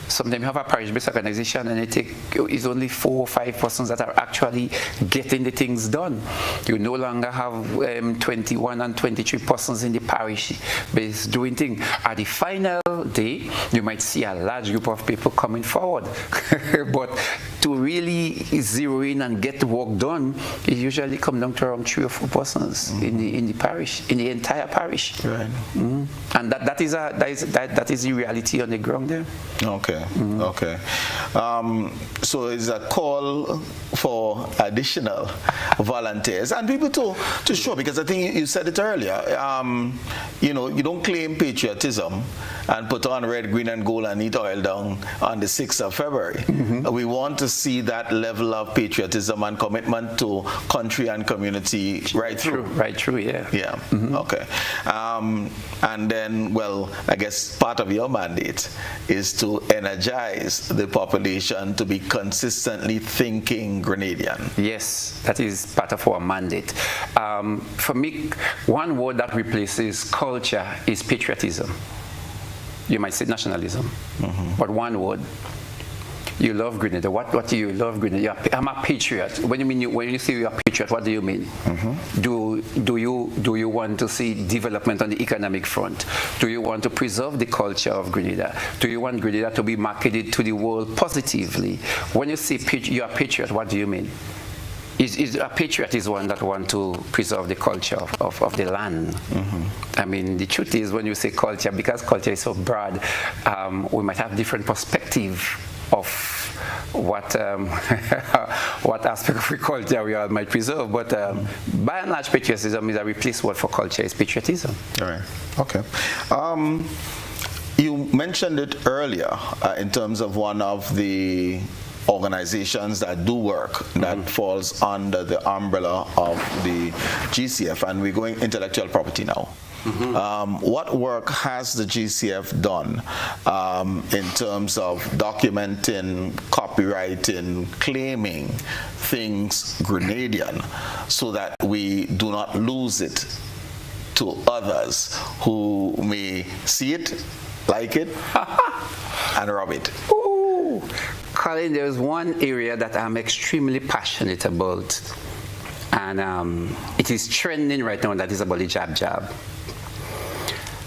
Sometimes you have a parish-based organization and it's only 4 or 5 persons that are actually getting the things done. You no longer have 21 and 23 persons in the parish based doing things. At the final day, you might see a large group of people coming forward, but to really zero in and get the work done, it usually comes down to around 3 or 4 persons in the parish, in the entire parish. Right. And that is the reality on the ground there. Okay. Okay. So it's a call for additional volunteers and people to show, because I think you said it earlier. You know, you don't claim patriotism and put on red, green, and gold and eat oil down on the 6th of February. We want to see that level of patriotism and commitment to country and community right through. Right through, yeah. Yeah. Okay. And then, well, I guess part of your mandate is to energize the population to be consistently thinking Grenadian. Yes, that is part of our mandate. For me, one word that replaces culture is patriotism. You might say nationalism, but one word. You love Grenada. What do you love Grenada? I'm a patriot. When you say you're a patriot, what do you mean? Do you want to see development on the economic front? Do you want to preserve the culture of Grenada? Do you want Grenada to be marketed to the world positively? When you say you're a patriot, what do you mean? A patriot is one that wants to preserve the culture of the land. I mean, the truth is, when you say culture, because culture is so broad, we might have different perspective of what what aspect of culture we all might preserve, but by and large, patriotism is a replaced word for culture. It's patriotism. All right. Okay. You mentioned it earlier in terms of one of the organizations that do work that falls under the umbrella of the GCF, and we're going intellectual property now. What work has the GCF done in terms of documenting, copyrighting, claiming things Grenadian, so that we do not lose it to others who may see it, like it, and rob it? Ooh. Colin, there's one area that I'm extremely passionate about, and it is trending right now, and that is about the jab.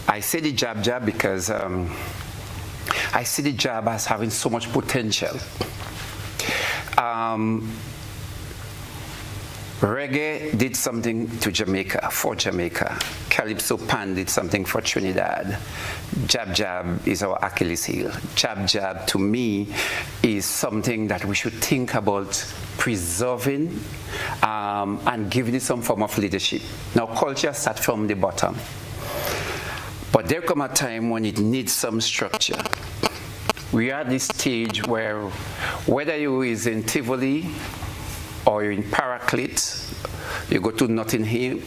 I say the jab because I see the jab as having so much potential. Reggae did something to Jamaica, for Jamaica. Calypso Pan did something for Trinidad. Jab is our Achilles heel. Jab to me is something that we should think about preserving and giving it some form of leadership. Now, culture starts from the bottom, but there come a time when it needs some structure. We are at this stage where, whether you is in Tivoli or you're in Paraclete, you go to Notting Hill,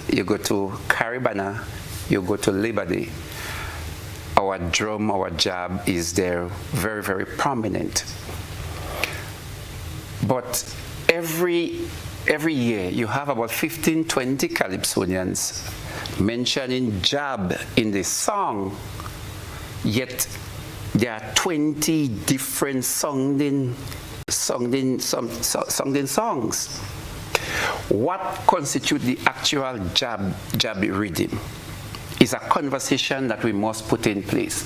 you go to Caribana, you go to Liberty, our drum, our jab is there, very, very prominent. But every year you have about 15, 20 Calypsonians mentioning jab in the song, yet there are 20 different sounding songs. What constitutes the actual jab rhythm is a conversation that we must put in place.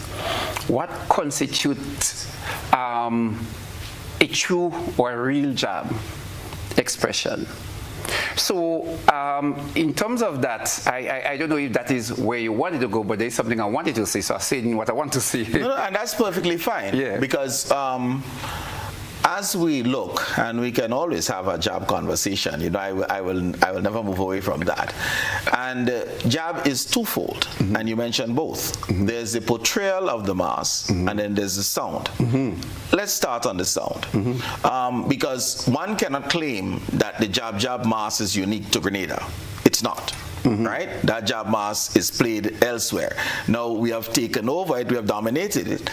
What constitutes a true or a real jab expression? So in terms of that, I don't know if that is where you wanted to go, but there's something I wanted to say, so I'm saying what I want to say. No, and that's perfectly fine. Yeah. Because as we look, and we can always have a jab conversation, you know, I will never move away from that. And jab is twofold, and you mentioned both. There's the portrayal of the mass, and then there's the sound. Let's start on the sound, because one cannot claim that the jab mass is unique to Grenada. It's not. Right? That jab mass is played elsewhere. Now we have taken over it, we have dominated it,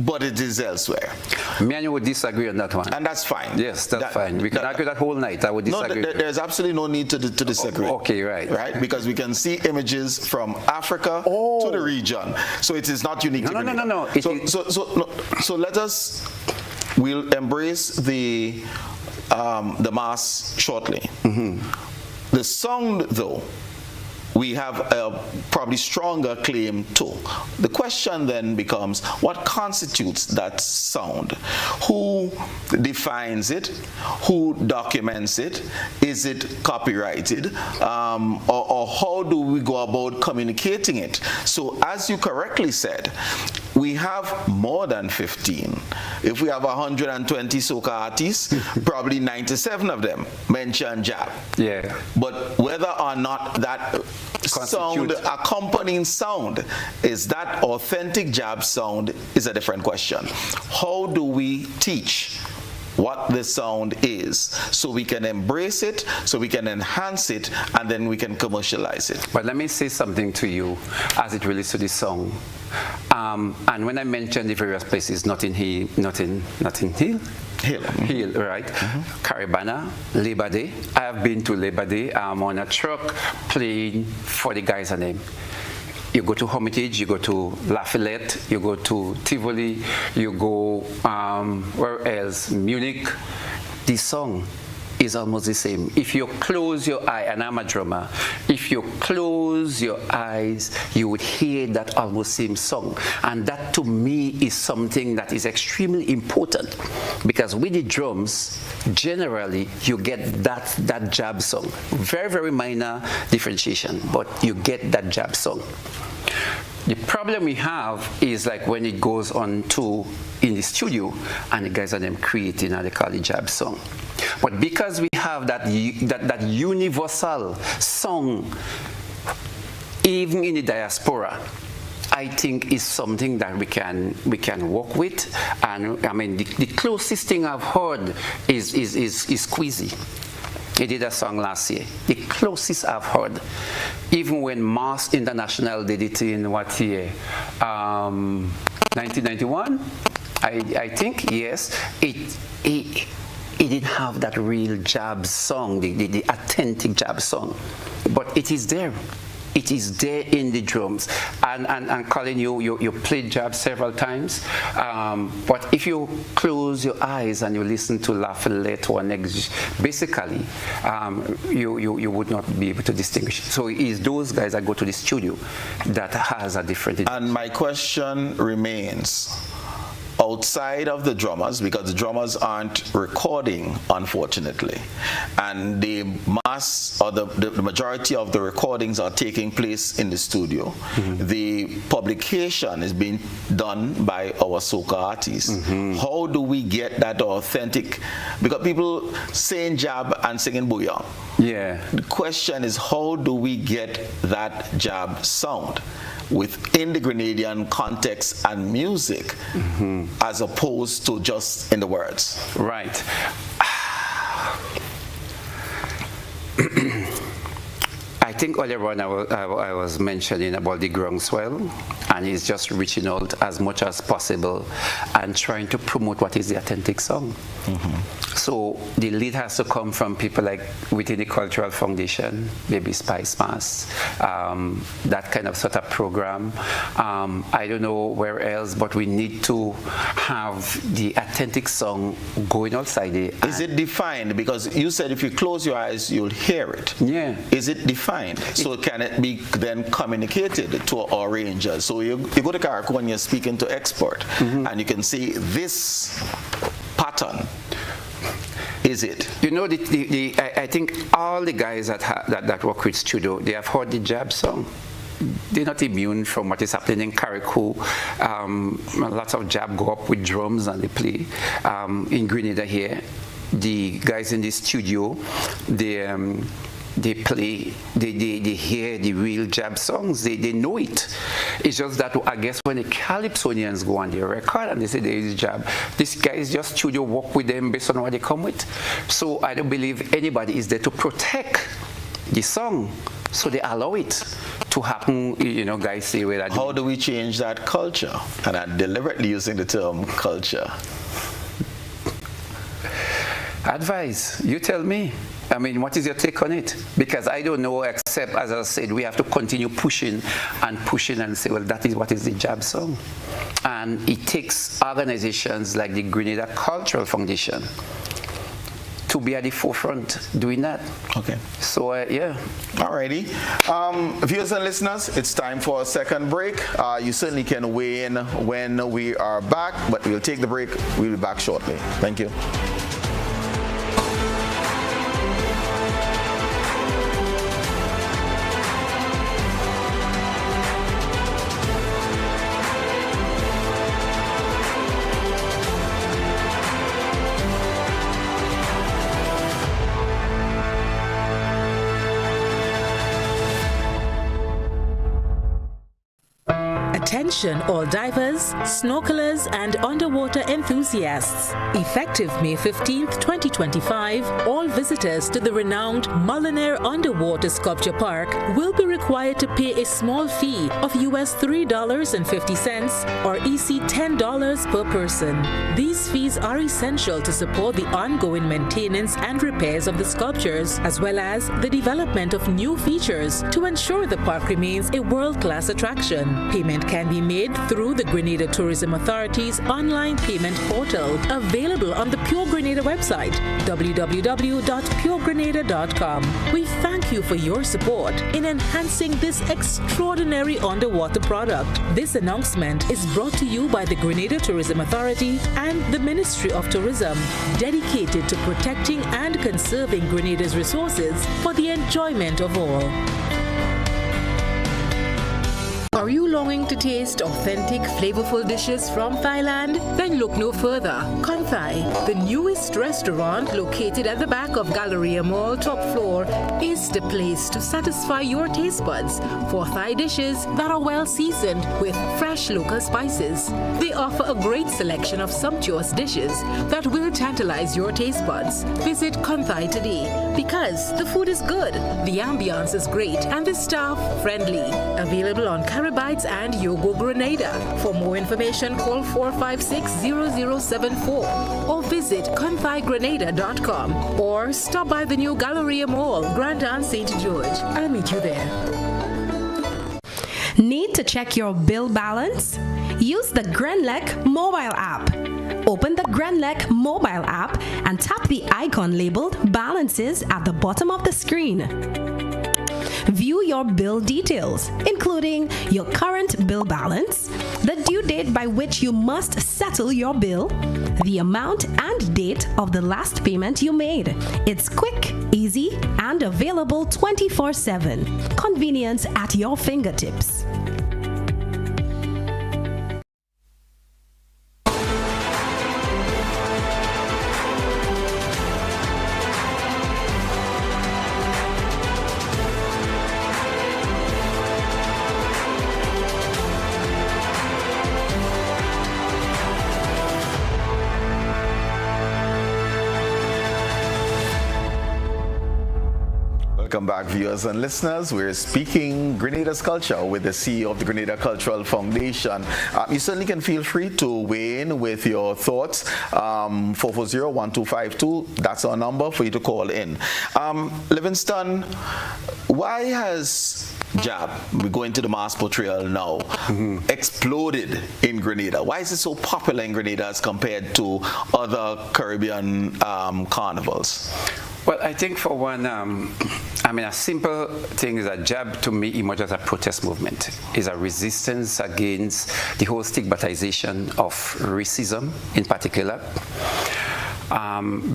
but it is elsewhere. Me and you would disagree on that one. And that's fine. Yes, that's fine. We can argue that whole night. I would disagree. No, there's absolutely no need to disagree. Okay, right. Right? Because we can see images from Africa to the region. So it is not unique to Grenada. No. So let us, we'll embrace the mass shortly. The sound, though, we have a probably stronger claim too. The question then becomes, what constitutes that sound? Who defines it? Who documents it? Is it copyrighted? Or how do we go about communicating it? So as you correctly said, we have more than 15. If we have 120 soca artists, probably 97 of them mention jab. Yeah. But whether or not that sound, accompanying sound, is that authentic jab sound is a different question. How do we teach what the sound is so we can embrace it, so we can enhance it, and then we can commercialize it? But let me say something to you as it relates to this song. And when I mentioned the various places, Notting Hill, right? Caribana, Labor Day. I have been to Labor Day. I'm on a truck playing for the guys' name. You go to Hermitage, you go to Lafayette, you go to Tivoli, you go where else? Munich. This song is almost the same. If you close your eye, and I'm a drummer, if you close your eyes, you would hear that almost same song. And that to me is something that is extremely important, because with the drums, generally you get that jab song. Very, very minor differentiation, but you get that jab song. The problem we have is like when it goes on to in the studio and the guys are them creating and they call it jab song. But because we have that universal song, even in the diaspora, I think is something that we can work with. And I mean, the closest thing I've heard is Squeezy. He did a song last year. The closest I've heard. Even when Mars International did it in what year? 1991, I think, yes. It didn't have that real jab song, the authentic jab song. But it is there. It is there in the drums. And Colin, you played jab several times. But if you close your eyes and you listen to Lafayette or Next, basically, you would not be able to distinguish. So it's those guys that go to the studio that has a different... And my question remains, outside of the drummers, because the drummers aren't recording, unfortunately, and the mass or the majority of the recordings are taking place in the studio. The publication is being done by our soca artists. How do we get that authentic? Because people saying jab and singing booyah. Yeah. The question is, how do we get that jab sound within the Grenadian context and music, as opposed to just in the words? Right. I think earlier on I was mentioning about the groundswell, and it's just reaching out as much as possible and trying to promote what is the authentic song. So the lead has to come from people like within the Cultural Foundation, maybe Spice Mass, that kind of sort of program. I don't know where else, but we need to have the authentic song going outside there. Is it defined? Because you said if you close your eyes, you'll hear it. Yeah. Is it defined? So can it be then communicated to our rangers? So you go to Carriacou and you're speaking to export, and you can see this pattern. Is it? You know, I think all the guys that work with studio, they have heard the jab song. They're not immune from what is happening in Carriacou. Lots of jab go up with drums and they play. In Grenada here, the guys in the studio, they play, they hear the real jab songs, they know it. It's just that I guess when the Calypsonians go on their record and they say there is jab, this guy is just studio work with them based on what they come with. So I don't believe anybody is there to protect the song, so they allow it to happen. You know, guys say, well, how do we change that culture? And I'm deliberately using the term culture. Advice, you tell me. I mean, what is your take on it? Because I don't know, except, as I said, we have to continue pushing and say, well, that is what is the jab song. And it takes organizations like the Grenada Cultural Foundation to be at the forefront doing that. Okay. So, yeah. Alrighty. Viewers and listeners, it's time for a second break. You certainly can weigh in when we are back, but we'll take the break. We'll be back shortly. Thank you. Attention all divers, snorkelers and underwater enthusiasts. Effective May 15th, 2025, all visitors to the renowned Mullinair Underwater Sculpture Park will be required to pay a small fee of US $3.50 or EC $10 per person. These fees are essential to support the ongoing maintenance and repairs of the sculptures, as well as the development of new features to ensure the park remains a world-class attraction. Payment can be made through the Grenada Tourism Authority's online payment portal, available on the Pure Grenada website, www.puregrenada.com. We thank you for your support in enhancing this extraordinary underwater product. This announcement is brought to you by the Grenada Tourism Authority and the Ministry of Tourism, dedicated to protecting and conserving Grenada's resources for the enjoyment of all. Are you longing to taste authentic, flavorful dishes from Thailand? Then look no further. Konthai, the newest restaurant located at the back of Galleria Mall top floor, is the place to satisfy your taste buds for Thai dishes that are well seasoned with fresh local spices. They offer a great selection of sumptuous dishes that will tantalize your taste buds. Visit Konthai today because the food is good, the ambiance is great, and the staff friendly. Available on Carabites and Yogo Grenada. For more information, call 456-0074 or visit konthaigrenada.com or stop by the new Galleria Mall, Grand Anse St. George. I'll meet you there. Need to check your bill balance? Use the Grenlec mobile app. Open the Grenlec mobile app and tap the icon labeled Balances at the bottom of the screen. View your bill details, including your current bill balance, the due date by which you must settle your bill, the amount and date of the last payment you made. It's quick, easy, and available 24/7. Convenience at your fingertips. Welcome back, viewers and listeners. We're speaking Grenada's culture with the CEO of the Grenada Cultural Foundation. You certainly can feel free to weigh in with your thoughts. 440-1252, that's our number for you to call in. Livingston, why has JAB, we go into the mass portrayal now, exploded in Grenada? Why is it so popular in Grenada as compared to other Caribbean carnivals? Well, I think for one, a simple thing is that JAB to me emerged as a protest movement. It's a resistance against the whole stigmatization of racism in particular.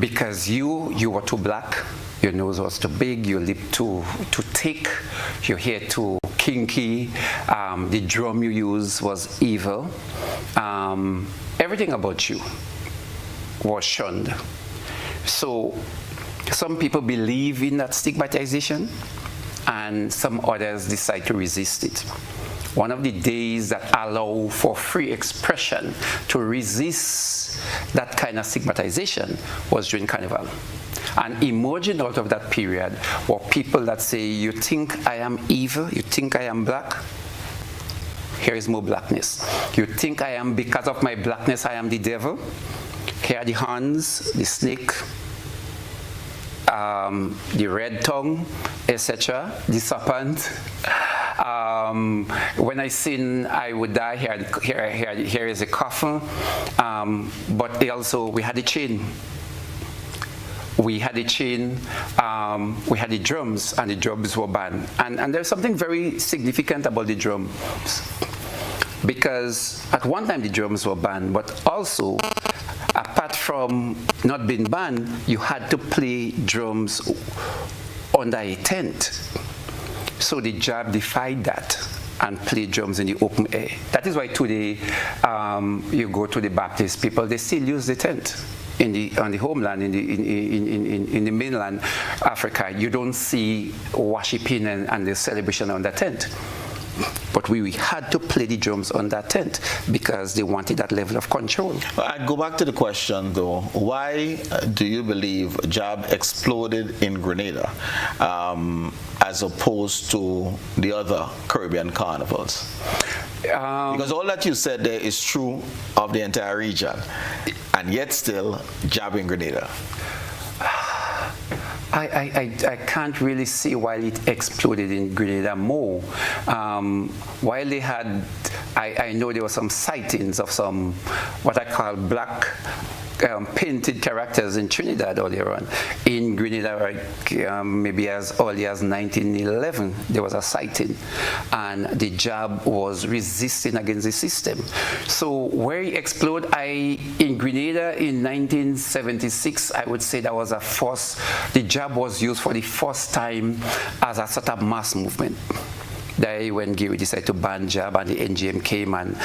Because you were too black, your nose was too big, your lip too thick, your hair too kinky, the drum you used was evil. Everything about you was shunned. So some people believe in that stigmatization, and some others decide to resist it. One of the days that allow for free expression to resist that kind of stigmatization was during Carnival. And emerging out of that period were people that say, you think I am evil? You think I am black? Here is more blackness. You think I am, because of my blackness, I am the devil? Here are the horns, the snake, the red tongue, etc., the serpent. When I sin, I would die. Here is a coffin. But also, we had a chain. we had a chain, we had the drums, and the drums were banned. And there's something very significant about the drums, because at one time the drums were banned, but also, apart from not being banned, you had to play drums under a tent. So the JAB defied that and play drums in the open air. That is why today you go to the Baptist people, they still use the tent. On the homeland, in the mainland Africa, you don't see worshiping and the celebration on the tent. But we had to play the drums on that tent because they wanted that level of control. I go back to the question, though. Why do you believe JAB exploded in Grenada as opposed to the other Caribbean carnivals? Because all that you said there is true of the entire region, and yet still JAB in Grenada. I can't really see why it exploded in Grenada more. While they had, I know there were some sightings of some what I call black painted characters in Trinidad earlier on. In Grenada, maybe as early as 1911, there was a sighting, and the JAB was resisting against the system. So where it exploded, in Grenada in 1976, I would say that was the JAB was used for the first time as a sort of mass movement. When Gary decided to ban JAB and the NGM came and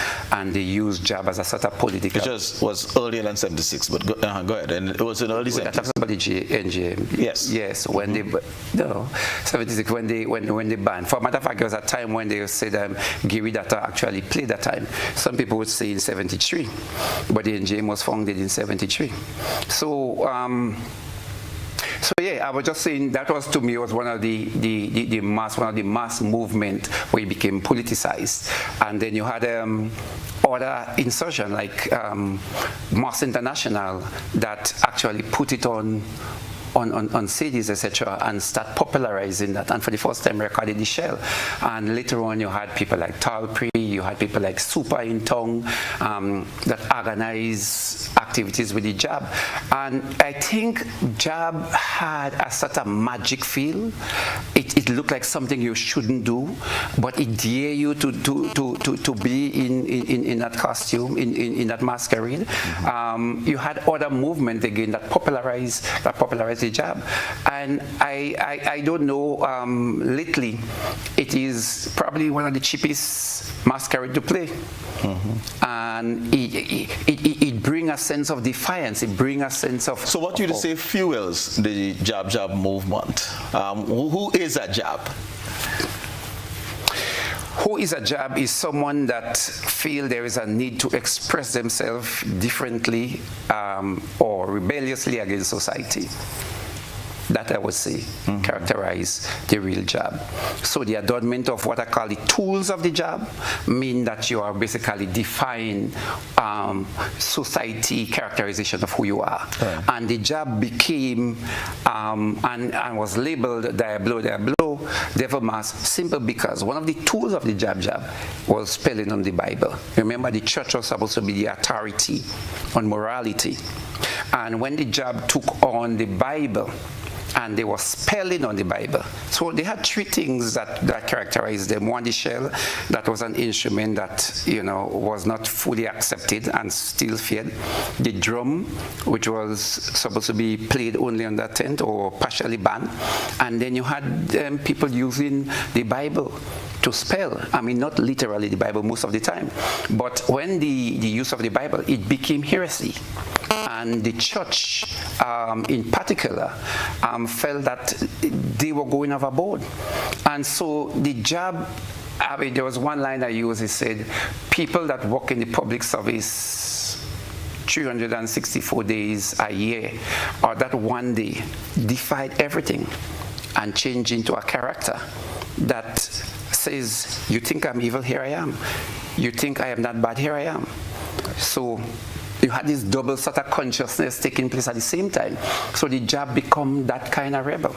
they used JAB as a sort of political... Which was earlier than 76, but go ahead. And it was in early 70s. Talks about the NGM. Yes. Yes, when they... No, 76, when they banned. For a matter of fact, there was a time when they said Gary Data actually played that time. Some people would say in 73, but the NGM was founded in 73. So yeah, I was just saying that was, to me, was one of the mass movement where it became politicized, and then you had other insertion like Mass International that actually put it on CDs, etc., and start popularizing that, and for the first time recorded the shell. And later on you had people like Talpree, you had people like Super in Tongue that organize activities with the JAB. And I think JAB had a sort of magic feel. It looked like something you shouldn't do, but it dare you to be in that costume, in that masquerade. You had other movement again that popularized the JAB, and I don't know. Lately, it is probably one of the cheapest masquerade to play, and it brings a sense of defiance. It brings a sense of. So, what you say fuels the JAB movement? Who is a JAB? Who is a JAB is someone that feel there is a need to express themselves differently or rebelliously against society. That I would say characterize the real JAB. So the adornment of what I call the tools of the JAB mean that you are basically define society characterization of who you are. Right. And the JAB became and was labeled Diablo, Devil Mask, simple because one of the tools of the JAB was spelling on the Bible. Remember, the church was supposed to be the authority on morality. And when the JAB took on the Bible, and they were spelling on the Bible. So they had three things that characterized them. One, the shell, that was an instrument that, was not fully accepted and still feared. The drum, which was supposed to be played only on that tent or partially banned. And then you had people using the Bible to spell. I mean, not literally the Bible most of the time. But when the use of the Bible, it became heresy. And the church, in particular, felt that they were going overboard. And so the JAB, there was one line I used, it said, people that work in the public service 364 days a year, or that one day, defied everything and changed into a character that says, you think I'm evil, here I am. You think I am not bad, here I am. So you had this double sort of consciousness taking place at the same time. So the JAB become that kind of rebel.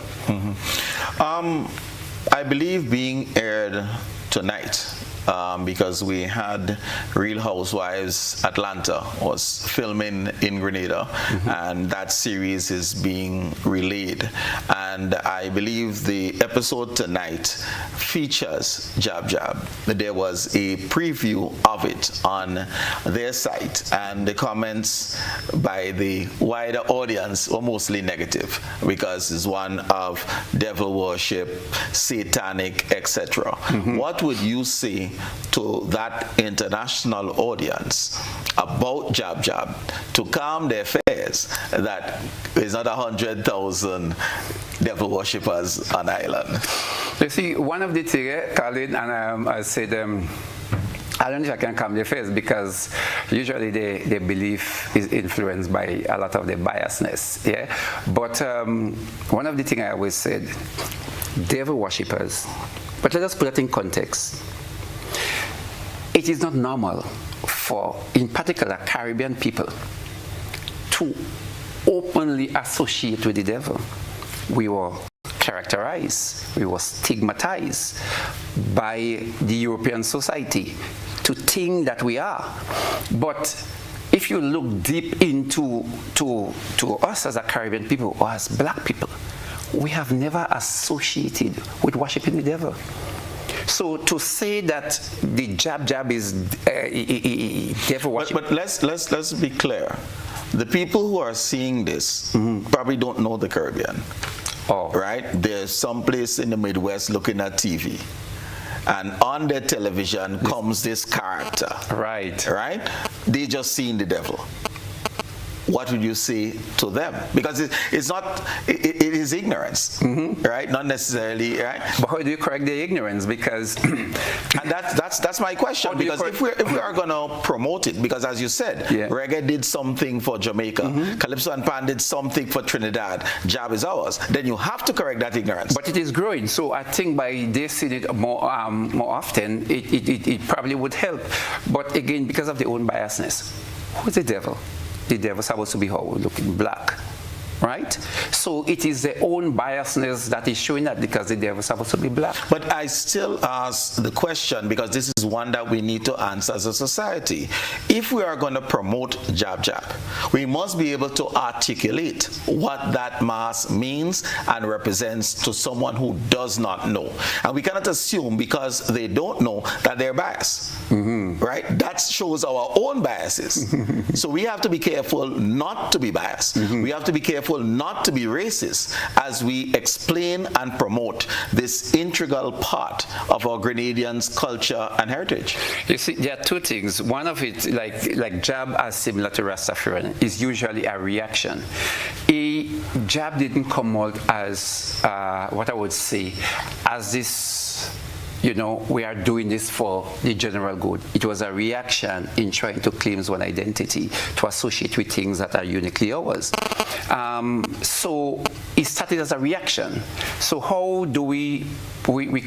I believe being aired tonight because we had Real Housewives Atlanta was filming in Grenada, and that series is being relayed. And I believe the episode tonight features Jab Jab. There was a preview of it on their site, and the comments by the wider audience were mostly negative because it's one of devil worship, satanic, etc. What would you say to that international audience about Jab Jab to calm their fears that there's not 100,000 devil worshippers on island? You see, one of the things, Colin, and I said, I don't know if I can calm their fears because usually their belief is influenced by a lot of their biasness. Yeah, but one of the things I always said, devil worshippers. But let us put that in context. It is not normal for, in particular, Caribbean people to openly associate with the devil. We were characterized, we were stigmatized by the European society to think that we are. But if you look deep into to us as a Caribbean people or as black people, we have never associated with worshiping the devil. So to say that the Jab Jab is devil worship. But let's be clear. The people who are seeing this probably don't know the Caribbean. Oh. Right? There's some place in the Midwest looking at TV, and on their television comes this character. Right. Right? They just seen the devil. What would you say to them? Because it's not, it is ignorance, right? Not necessarily, right? But how do you correct the ignorance? Because and that's my question. Because if we are going to promote it, because as you said, reggae did something for Jamaica, Calypso and Pan did something for Trinidad, Jab is ours, then you have to correct that ignorance. But it is growing, so I think by they seeing it more often, it probably would help. But again, because of their own biasness, who's the devil? The devil's supposed to be looking black, right? So it is their own biasness that is showing that because the devil's supposed to be black. But I still ask the question, because this is one that we need to answer as a society. If we are going to promote Jab Jab, we must be able to articulate what that mass means and represents to someone who does not know. And we cannot assume because they don't know that they're biased, right? That shows our own biases. So we have to be careful not to be biased. We have to be careful not to be racist as we explain and promote this integral part of our Grenadians' culture and heritage. You see, there are two things. One of it, like Jab, as similar to Rastafarian, is usually a reaction. A Jab didn't come out as what I would say as this. You know, we are doing this for the general good. It was a reaction in trying to claim one identity, to associate with things that are uniquely ours. So it started as a reaction. So how do we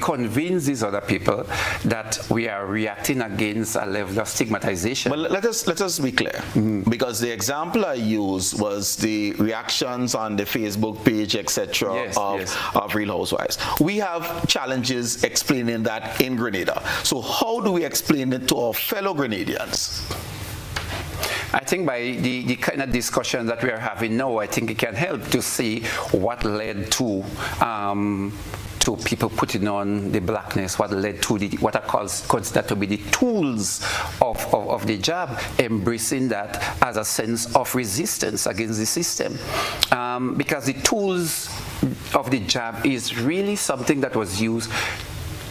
convince these other people that we are reacting against a level of stigmatization? Well, let us be clear, because the example I used was the reactions on the Facebook page, etc., of Real Housewives. We have challenges explaining that in Grenada. So how do we explain it to our fellow Grenadians? I think by the kind of discussion that we are having now, I think it can help to see what led to people putting on the blackness, what led to what I consider to be the tools of the Jab, embracing that as a sense of resistance against the system. Because the tools of the Jab is really something that was used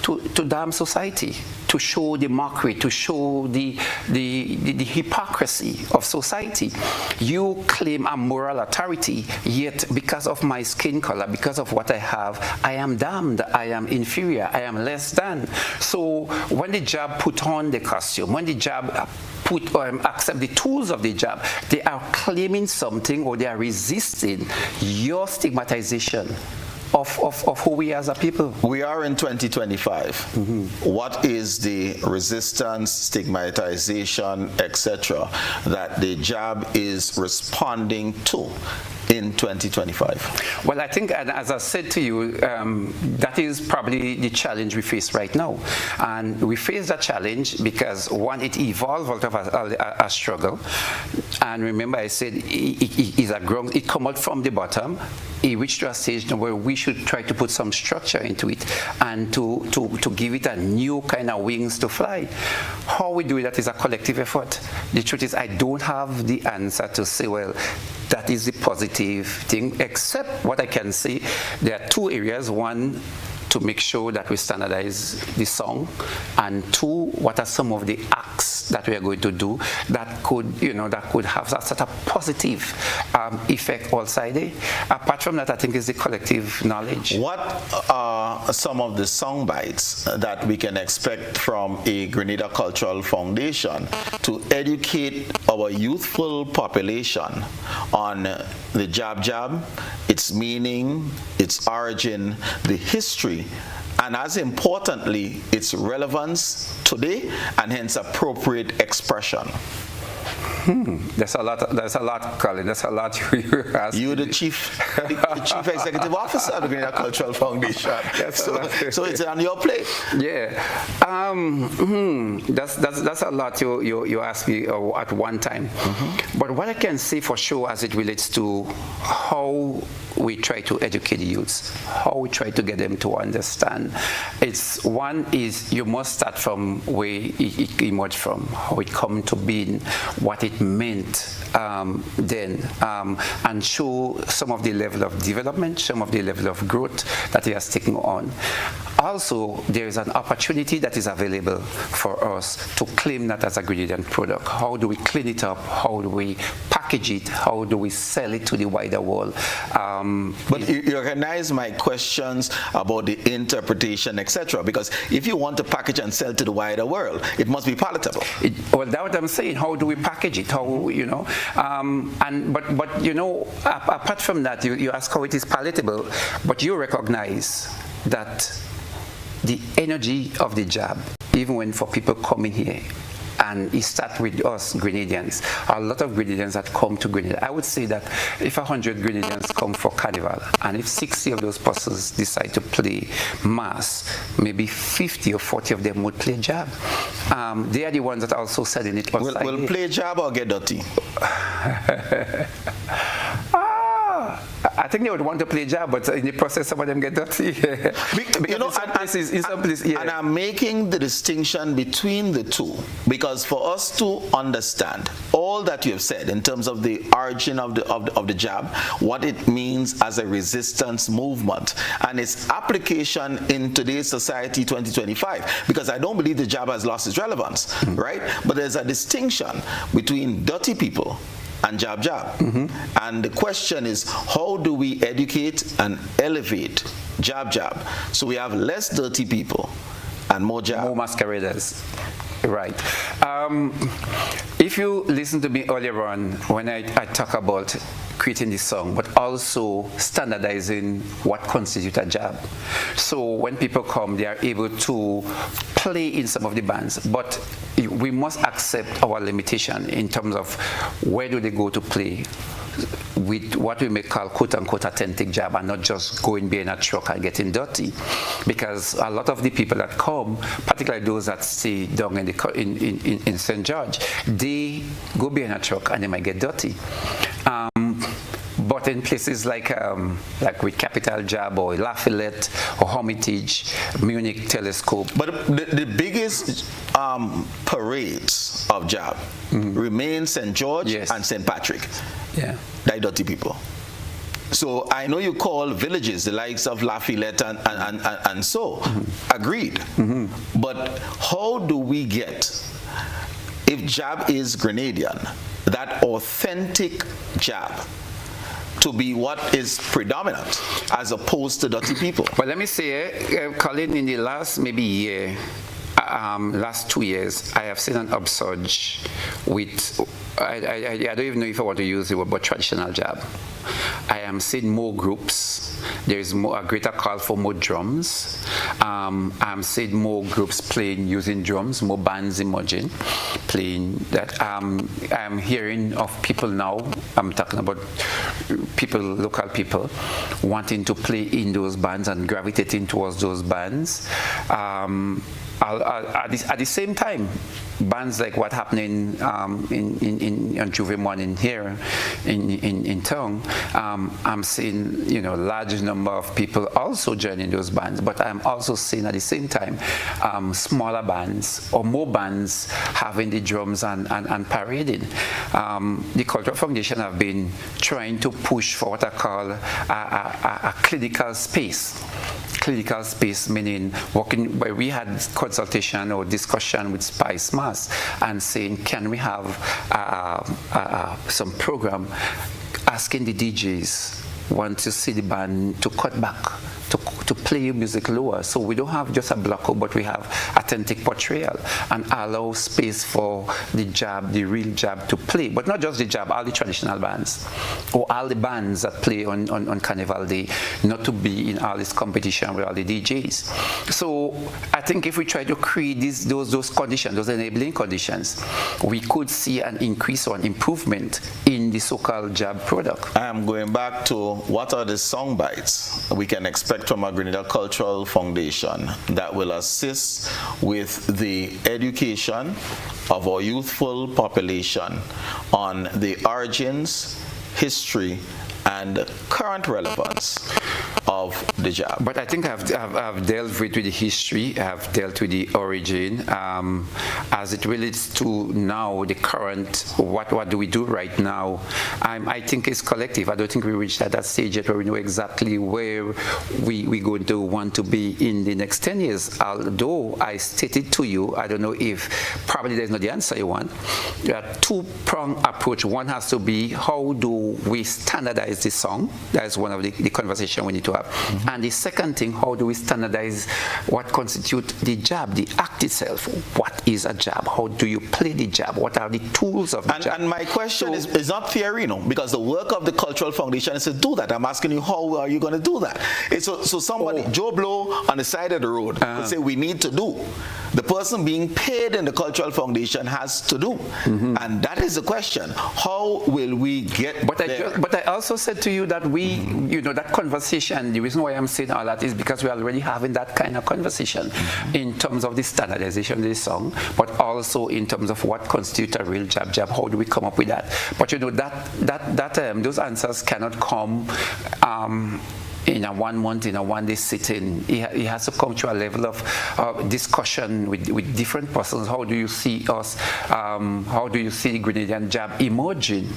to damn society, to show the mockery, to show the hypocrisy of society. You claim a moral authority, yet because of my skin color, because of what I have, I am damned, I am inferior, I am less than. So when the Jab put on the costume, when the Jab accept the tools of the Jab, they are claiming something, or they are resisting your stigmatization of who we are as a people. We are in 2025. What is the resistance, stigmatization, etc., that the Jab is responding to in in 2025? Well, I think, and as I said to you, that is probably the challenge we face right now. And we face that challenge because, one, it evolved out of a struggle. And remember, I said it come out from the bottom. It reached to a stage where we should try to put some structure into it and to give it a new kind of wings to fly. How we do that is a collective effort. The truth is, I don't have the answer to say, well, that is the positive thing, except what I can say, there are two areas. One, to make sure that we standardize the song, and two, what are some of the acts that we are going to do that could have that sort of positive effect outside. Apart from that, I think is the collective knowledge. What are some of the song bites that we can expect from a Grenada Cultural Foundation to educate our youthful population on the jab, its meaning, its origin, the history, and as importantly, its relevance today and hence appropriate expression? There's a lot, Colin. There's a lot you're asking. You're the chief executive officer of the Grenada Cultural Foundation. So it's on your plate. Yeah. That's a lot you asked me at one time. But what I can say for sure as it relates to how we try to educate the youths, how we try to get them to understand. One is you must start from where it emerged from, how it come to being, what it meant then, and show some of the level of development, some of the level of growth that it has taken on. Also, there is an opportunity that is available for us to claim that as a Grenadian product. How do we clean it up? How do we package it? How do we sell it to the wider world? But you recognize my questions about the interpretation, etc. Because if you want to package and sell to the wider world, it must be palatable. Well, that's what I'm saying. How do we package it? How, apart from that, you ask how it is palatable, but you recognize that the energy of the job, even when for people coming here, and it starts with us Grenadians, a lot of Grenadians that come to Grenada. I would say that if 100 Grenadians come for Carnival, and if 60 of those persons decide to play mass, maybe 50 or 40 of them would play jab. They are the ones that are also selling it outside. Will play jab or get dirty? I think they would want to play jab, but in the process, some of them get dirty. And I'm making the distinction between the two because for us to understand all that you have said in terms of the origin of the jab, what it means as a resistance movement, and its application in today's society 2025, because I don't believe the jab has lost its relevance, right? But there's a distinction between dirty people and jab. And the question is, how do we educate and elevate jab so we have less dirty people and more jab? More masqueraders. Right. If you listen to me earlier on when I talk about creating this song, but also standardizing what constitutes a jab. So when people come, they are able to play in some of the bands, but we must accept our limitation in terms of where do they go to play with what we may call quote-unquote authentic jab, and not just going behind a truck and getting dirty. Because a lot of the people that come, particularly those that stay down in St. George, they go behind a truck and they might get dirty. But in places like with Capital Jab or Lafayette or Hermitage, Munich Telescope. But the biggest parades of jab remain St. George and St. Patrick. Yeah. They're dirty people. So I know you call villages the likes of Lafayette and so. Agreed. But how do we get, if jab is Grenadian, that authentic jab to be what is predominant as opposed to dirty people? Well, let me say, Colin, in the last maybe year, last 2 years, I have seen an upsurge with, I don't even know if I want to use the word, but traditional jab. I am seeing more groups. There is a greater call for more drums. I'm seeing more groups playing using drums, more bands emerging, playing that. I'm hearing of people now, I'm talking about people, local people, wanting to play in those bands and gravitating towards those bands. At the same time, bands like what happening in Juve Morning here in town, I'm seeing large number of people also joining those bands, but I'm also seeing at the same time smaller bands or more bands having the drums and parading. The Cultural Foundation have been trying to push for what I call a clinical space. Clinical space meaning working where we had consultation or discussion with Spice Mass and saying, can we have some program asking the DJs want to see the band to cut back, to play music lower, so we don't have just a block, but we have authentic portrayal and allow space for the jab, the real jab to play, but not just the jab, all the traditional bands or all the bands that play on Carnival Day, not to be in all this competition with all the DJs. So I think if we try to create those conditions, those enabling conditions, we could see an increase or an improvement in the so-called jab product. I am going back to what are the song bites we can expect from our Grenada Cultural Foundation that will assist with the education of our youthful population on the origins, history, and current relevance of the jab. But I think I've dealt with the history, I've dealt with the origin. As it relates to now, the current, what do we do right now? I think it's collective. I don't think we reached at that stage yet where we know exactly where we're going to want to be in the next 10 years. Although I stated to you, I don't know if probably there's not the answer you want. A two-pronged approach. One has to be, how do we standardize the song? That's one of the conversation we need to have. Mm-hmm. And the second thing, how do we standardize what constitutes the jab, the act itself? What is a jab? How do you play the jab? What are the tools of the jab? And my question is not theory, because the work of the Cultural Foundation is to do that. I'm asking you, how are you going to do that? So somebody, Joe Blow on the side of the road, would say we need to do. The person being paid in the Cultural Foundation has to do. Mm-hmm. And that is the question. How will we get there? But I also said to you that we, that conversation, the reason why I'm saying all that is because we're already having that kind of conversation in terms of the standardization of the song, but also in terms of what constitutes a real jab. How do we come up with that? But those answers cannot come in a 1 month, in a 1 day sitting. It has to come to a level of discussion with different persons. How do you see us? How do you see the Grenadian jab emerging?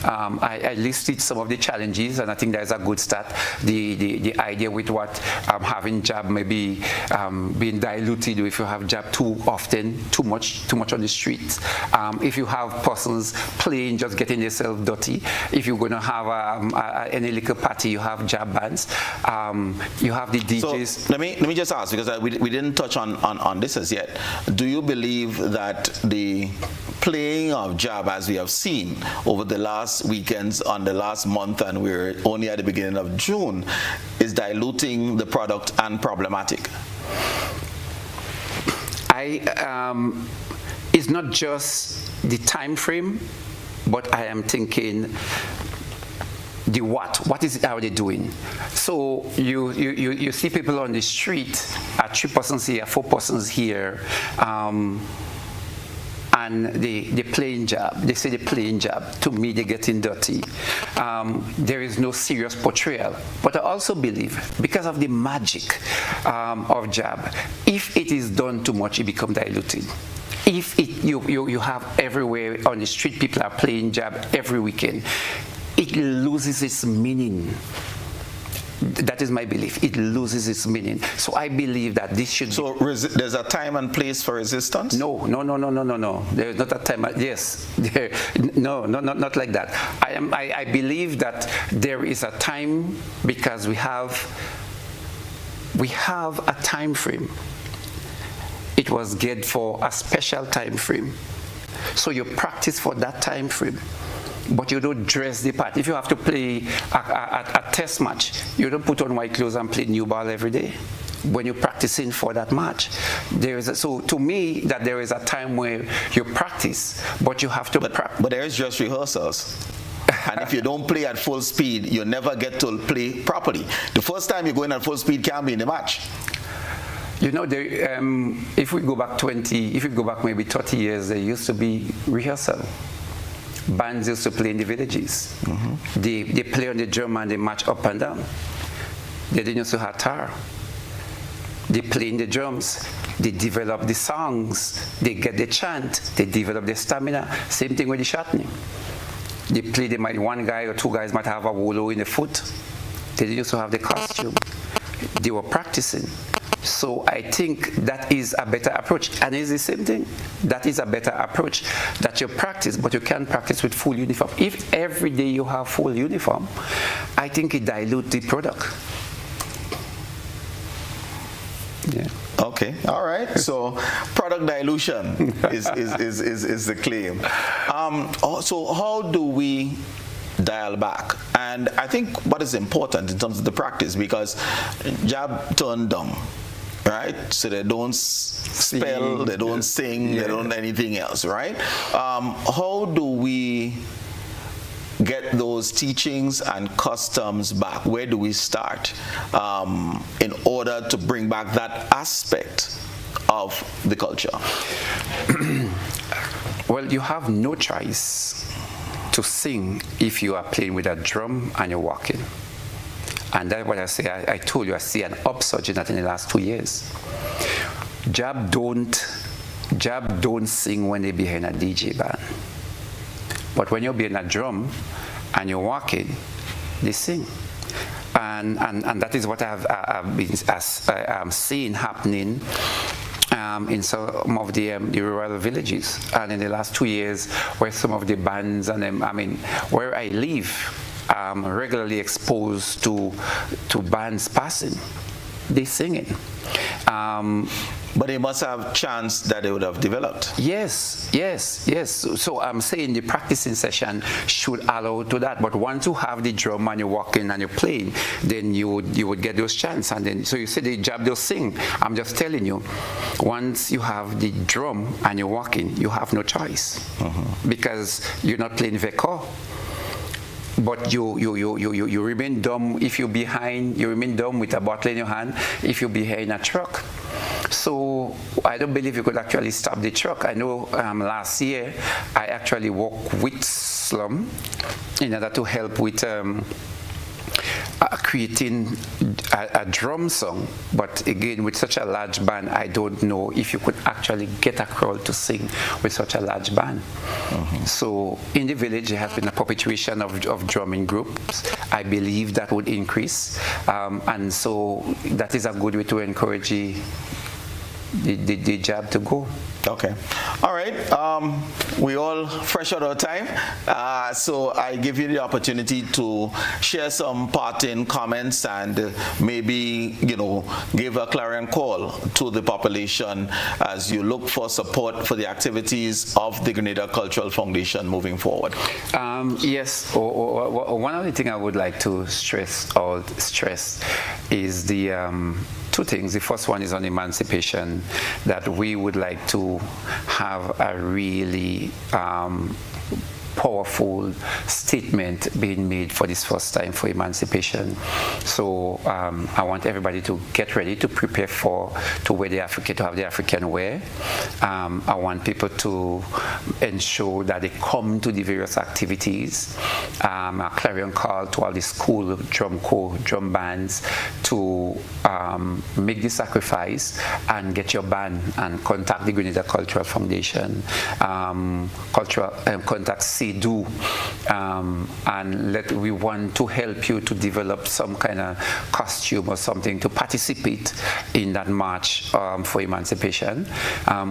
I listed some of the challenges, and I think there's a good start. The idea with what having jab maybe being diluted, if you have jab too often, too much on the streets. If you have persons playing, just getting themselves dirty. If you're going to have any little party, you have jab bands. You have the DJs. So let me just ask, because we didn't touch on this as yet. Do you believe that the playing of jab, as we have seen over the last weekends, on the last month, and we're only at the beginning of June, is diluting the product and problematic? It's not just the time frame, but I am thinking the what is it are they doing? So you see people on the street, 3 persons here, 4 persons here, and they playing jab. They say they playing jab. To me, they're getting dirty. There is no serious portrayal. But I also believe, because of the magic of jab, if it is done too much, it becomes diluted. If you have everywhere on the street, people are playing jab every weekend, it loses its meaning. That is my belief. It loses its meaning. So I believe that this should. So there's a time and place for resistance? No. There is not a time. Yes. Not like that. I believe that there is a time, because we have a time frame. It was geared for a special time frame. So you practice for that time frame, but you don't dress the part. If you have to play a test match, you don't put on white clothes and play new ball every day. When you're practicing for that match, so to me, that there is a time where you practice, but you have to but there is just rehearsals. And if you don't play at full speed, you never get to play properly. The first time you go in at full speed can't be in the match. You know, if we go back maybe 30 years, there used to be rehearsal. Bands used to play in the villages. Mm-hmm. They play on the drum and they march up and down. They didn't used to have tar. They play in the drums, they develop the songs, they get the chant, they develop the stamina. Same thing with the shotting. They play, one guy or two guys might have a wolo in the foot. They didn't used to have the costume. They were practicing. So I think that is a better approach. And it's the same thing. That is a better approach, that you practice, but you can't practice with full uniform. If every day you have full uniform, I think it dilutes the product. Yeah. Okay, all right. So product dilution is the claim. So how do we dial back? And I think what is important in terms of the practice, because jab turn dumb, right? So they don't spell, they don't sing, they don't anything else, right? How do we get those teachings and customs back? Where do we start in order to bring back that aspect of the culture? Well, you have no choice to sing if you are playing with a drum and you're walking. And that's what I say. I told you, I see an upsurge in that in the last 2 years. Jab don't sing when they're behind a DJ band. But when you're behind a drum and you're walking, they sing. And that is what I've been seeing happening in some of the rural villages. And in the last 2 years, where some of the bands and where I live, I'm regularly exposed to bands passing. They singing. But they must have chance that they would have developed. Yes. So I'm saying the practicing session should allow to that. But once you have the drum and you're walking and you're playing, then you would get those chances. And then, so you say the jab, they'll sing. I'm just telling you, once you have the drum and you're walking, you have no choice. Mm-hmm. Because you're not playing Veko. But you remain dumb if you're behind. You remain dumb with a bottle in your hand if you're behind a truck. So I don't believe you could actually stop the truck. I know last year I actually worked with Slum in order to help with creating a drum song. But again, with such a large band, I don't know if you could actually get a crowd to sing with such a large band. Mm-hmm. So in the village, there has been a perpetuation of drumming groups. I believe that would increase. And so that is a good way to encourage the jab to go. Okay. All right. We all fresh out of time. So I give you the opportunity to share some parting comments and maybe, give a clarion call to the population as you look for support for the activities of the Grenada Cultural Foundation moving forward. Yes. One of the things I would like to stress is the two things. The first one is on emancipation, that we would like to have a really powerful statement being made for this first time for emancipation. So I want everybody to get ready to prepare to wear to have the African wear. I want people to ensure that they come to the various activities. A clarion call to all the school drum bands to make the sacrifice and get your band and contact the Grenada Cultural Foundation, contact CDU, and we want to help you to develop some kind of costume or something to participate in that march for emancipation.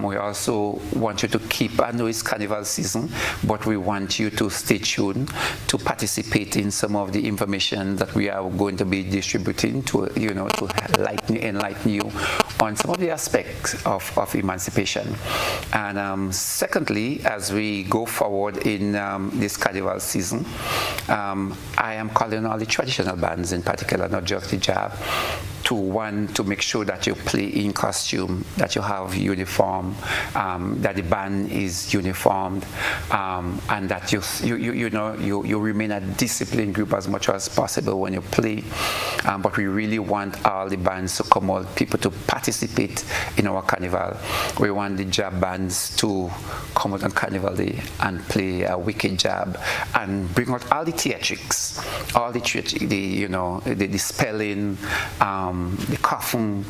We also want you to keep, I know it's carnival season, but we want you to stay tuned to participate in some of the information that we are going to be distributing to enlighten you on some of the aspects of emancipation. And secondly, as we go forward in this carnival season, I am calling all the traditional bands in particular, not just the jab, to make sure that you play in costume, that you have uniform, that the band is uniformed, and that you remain a disciplined group as much as possible when you play. But we really want all the bands to come out, people to participate in our carnival. We want the jab bands to come out on Carnival Day and play a wicked jab and bring out all the theatrics, all the the spelling, the coffin,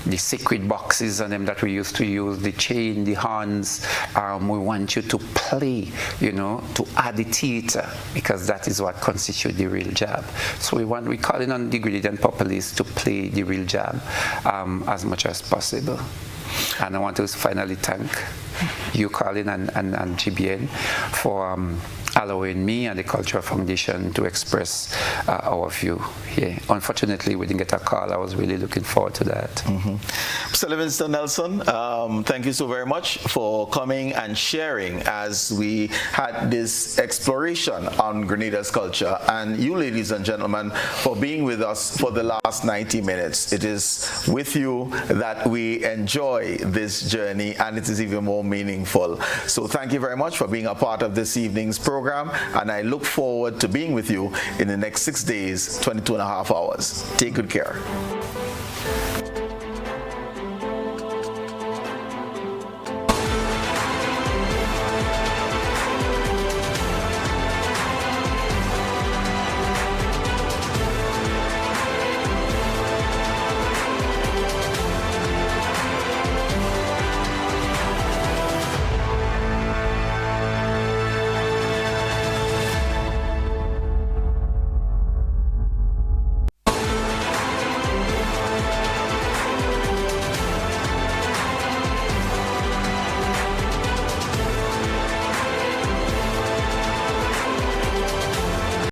the sacred boxes on them that we used to use, the chain, the horns. We want you to play, to add the theater, because that is what constitutes the real jab. So we call in on the gradient populace to play the real jab as much as possible. And I want to finally thank you, Colin, and GBN for allowing me and the Cultural Foundation to express our view here. Unfortunately, we didn't get a call. I was really looking forward to that. Mr. Livingston Nelson, thank you so very much for coming and sharing as we had this exploration on Grenada's culture, and you, ladies and gentlemen, for being with us for the last 90 minutes. It is with you that we enjoy this journey, and it is even more meaningful. So thank you very much for being a part of this evening's program, and I look forward to being with you in the next 6 days, 22.5 hours. Take good care.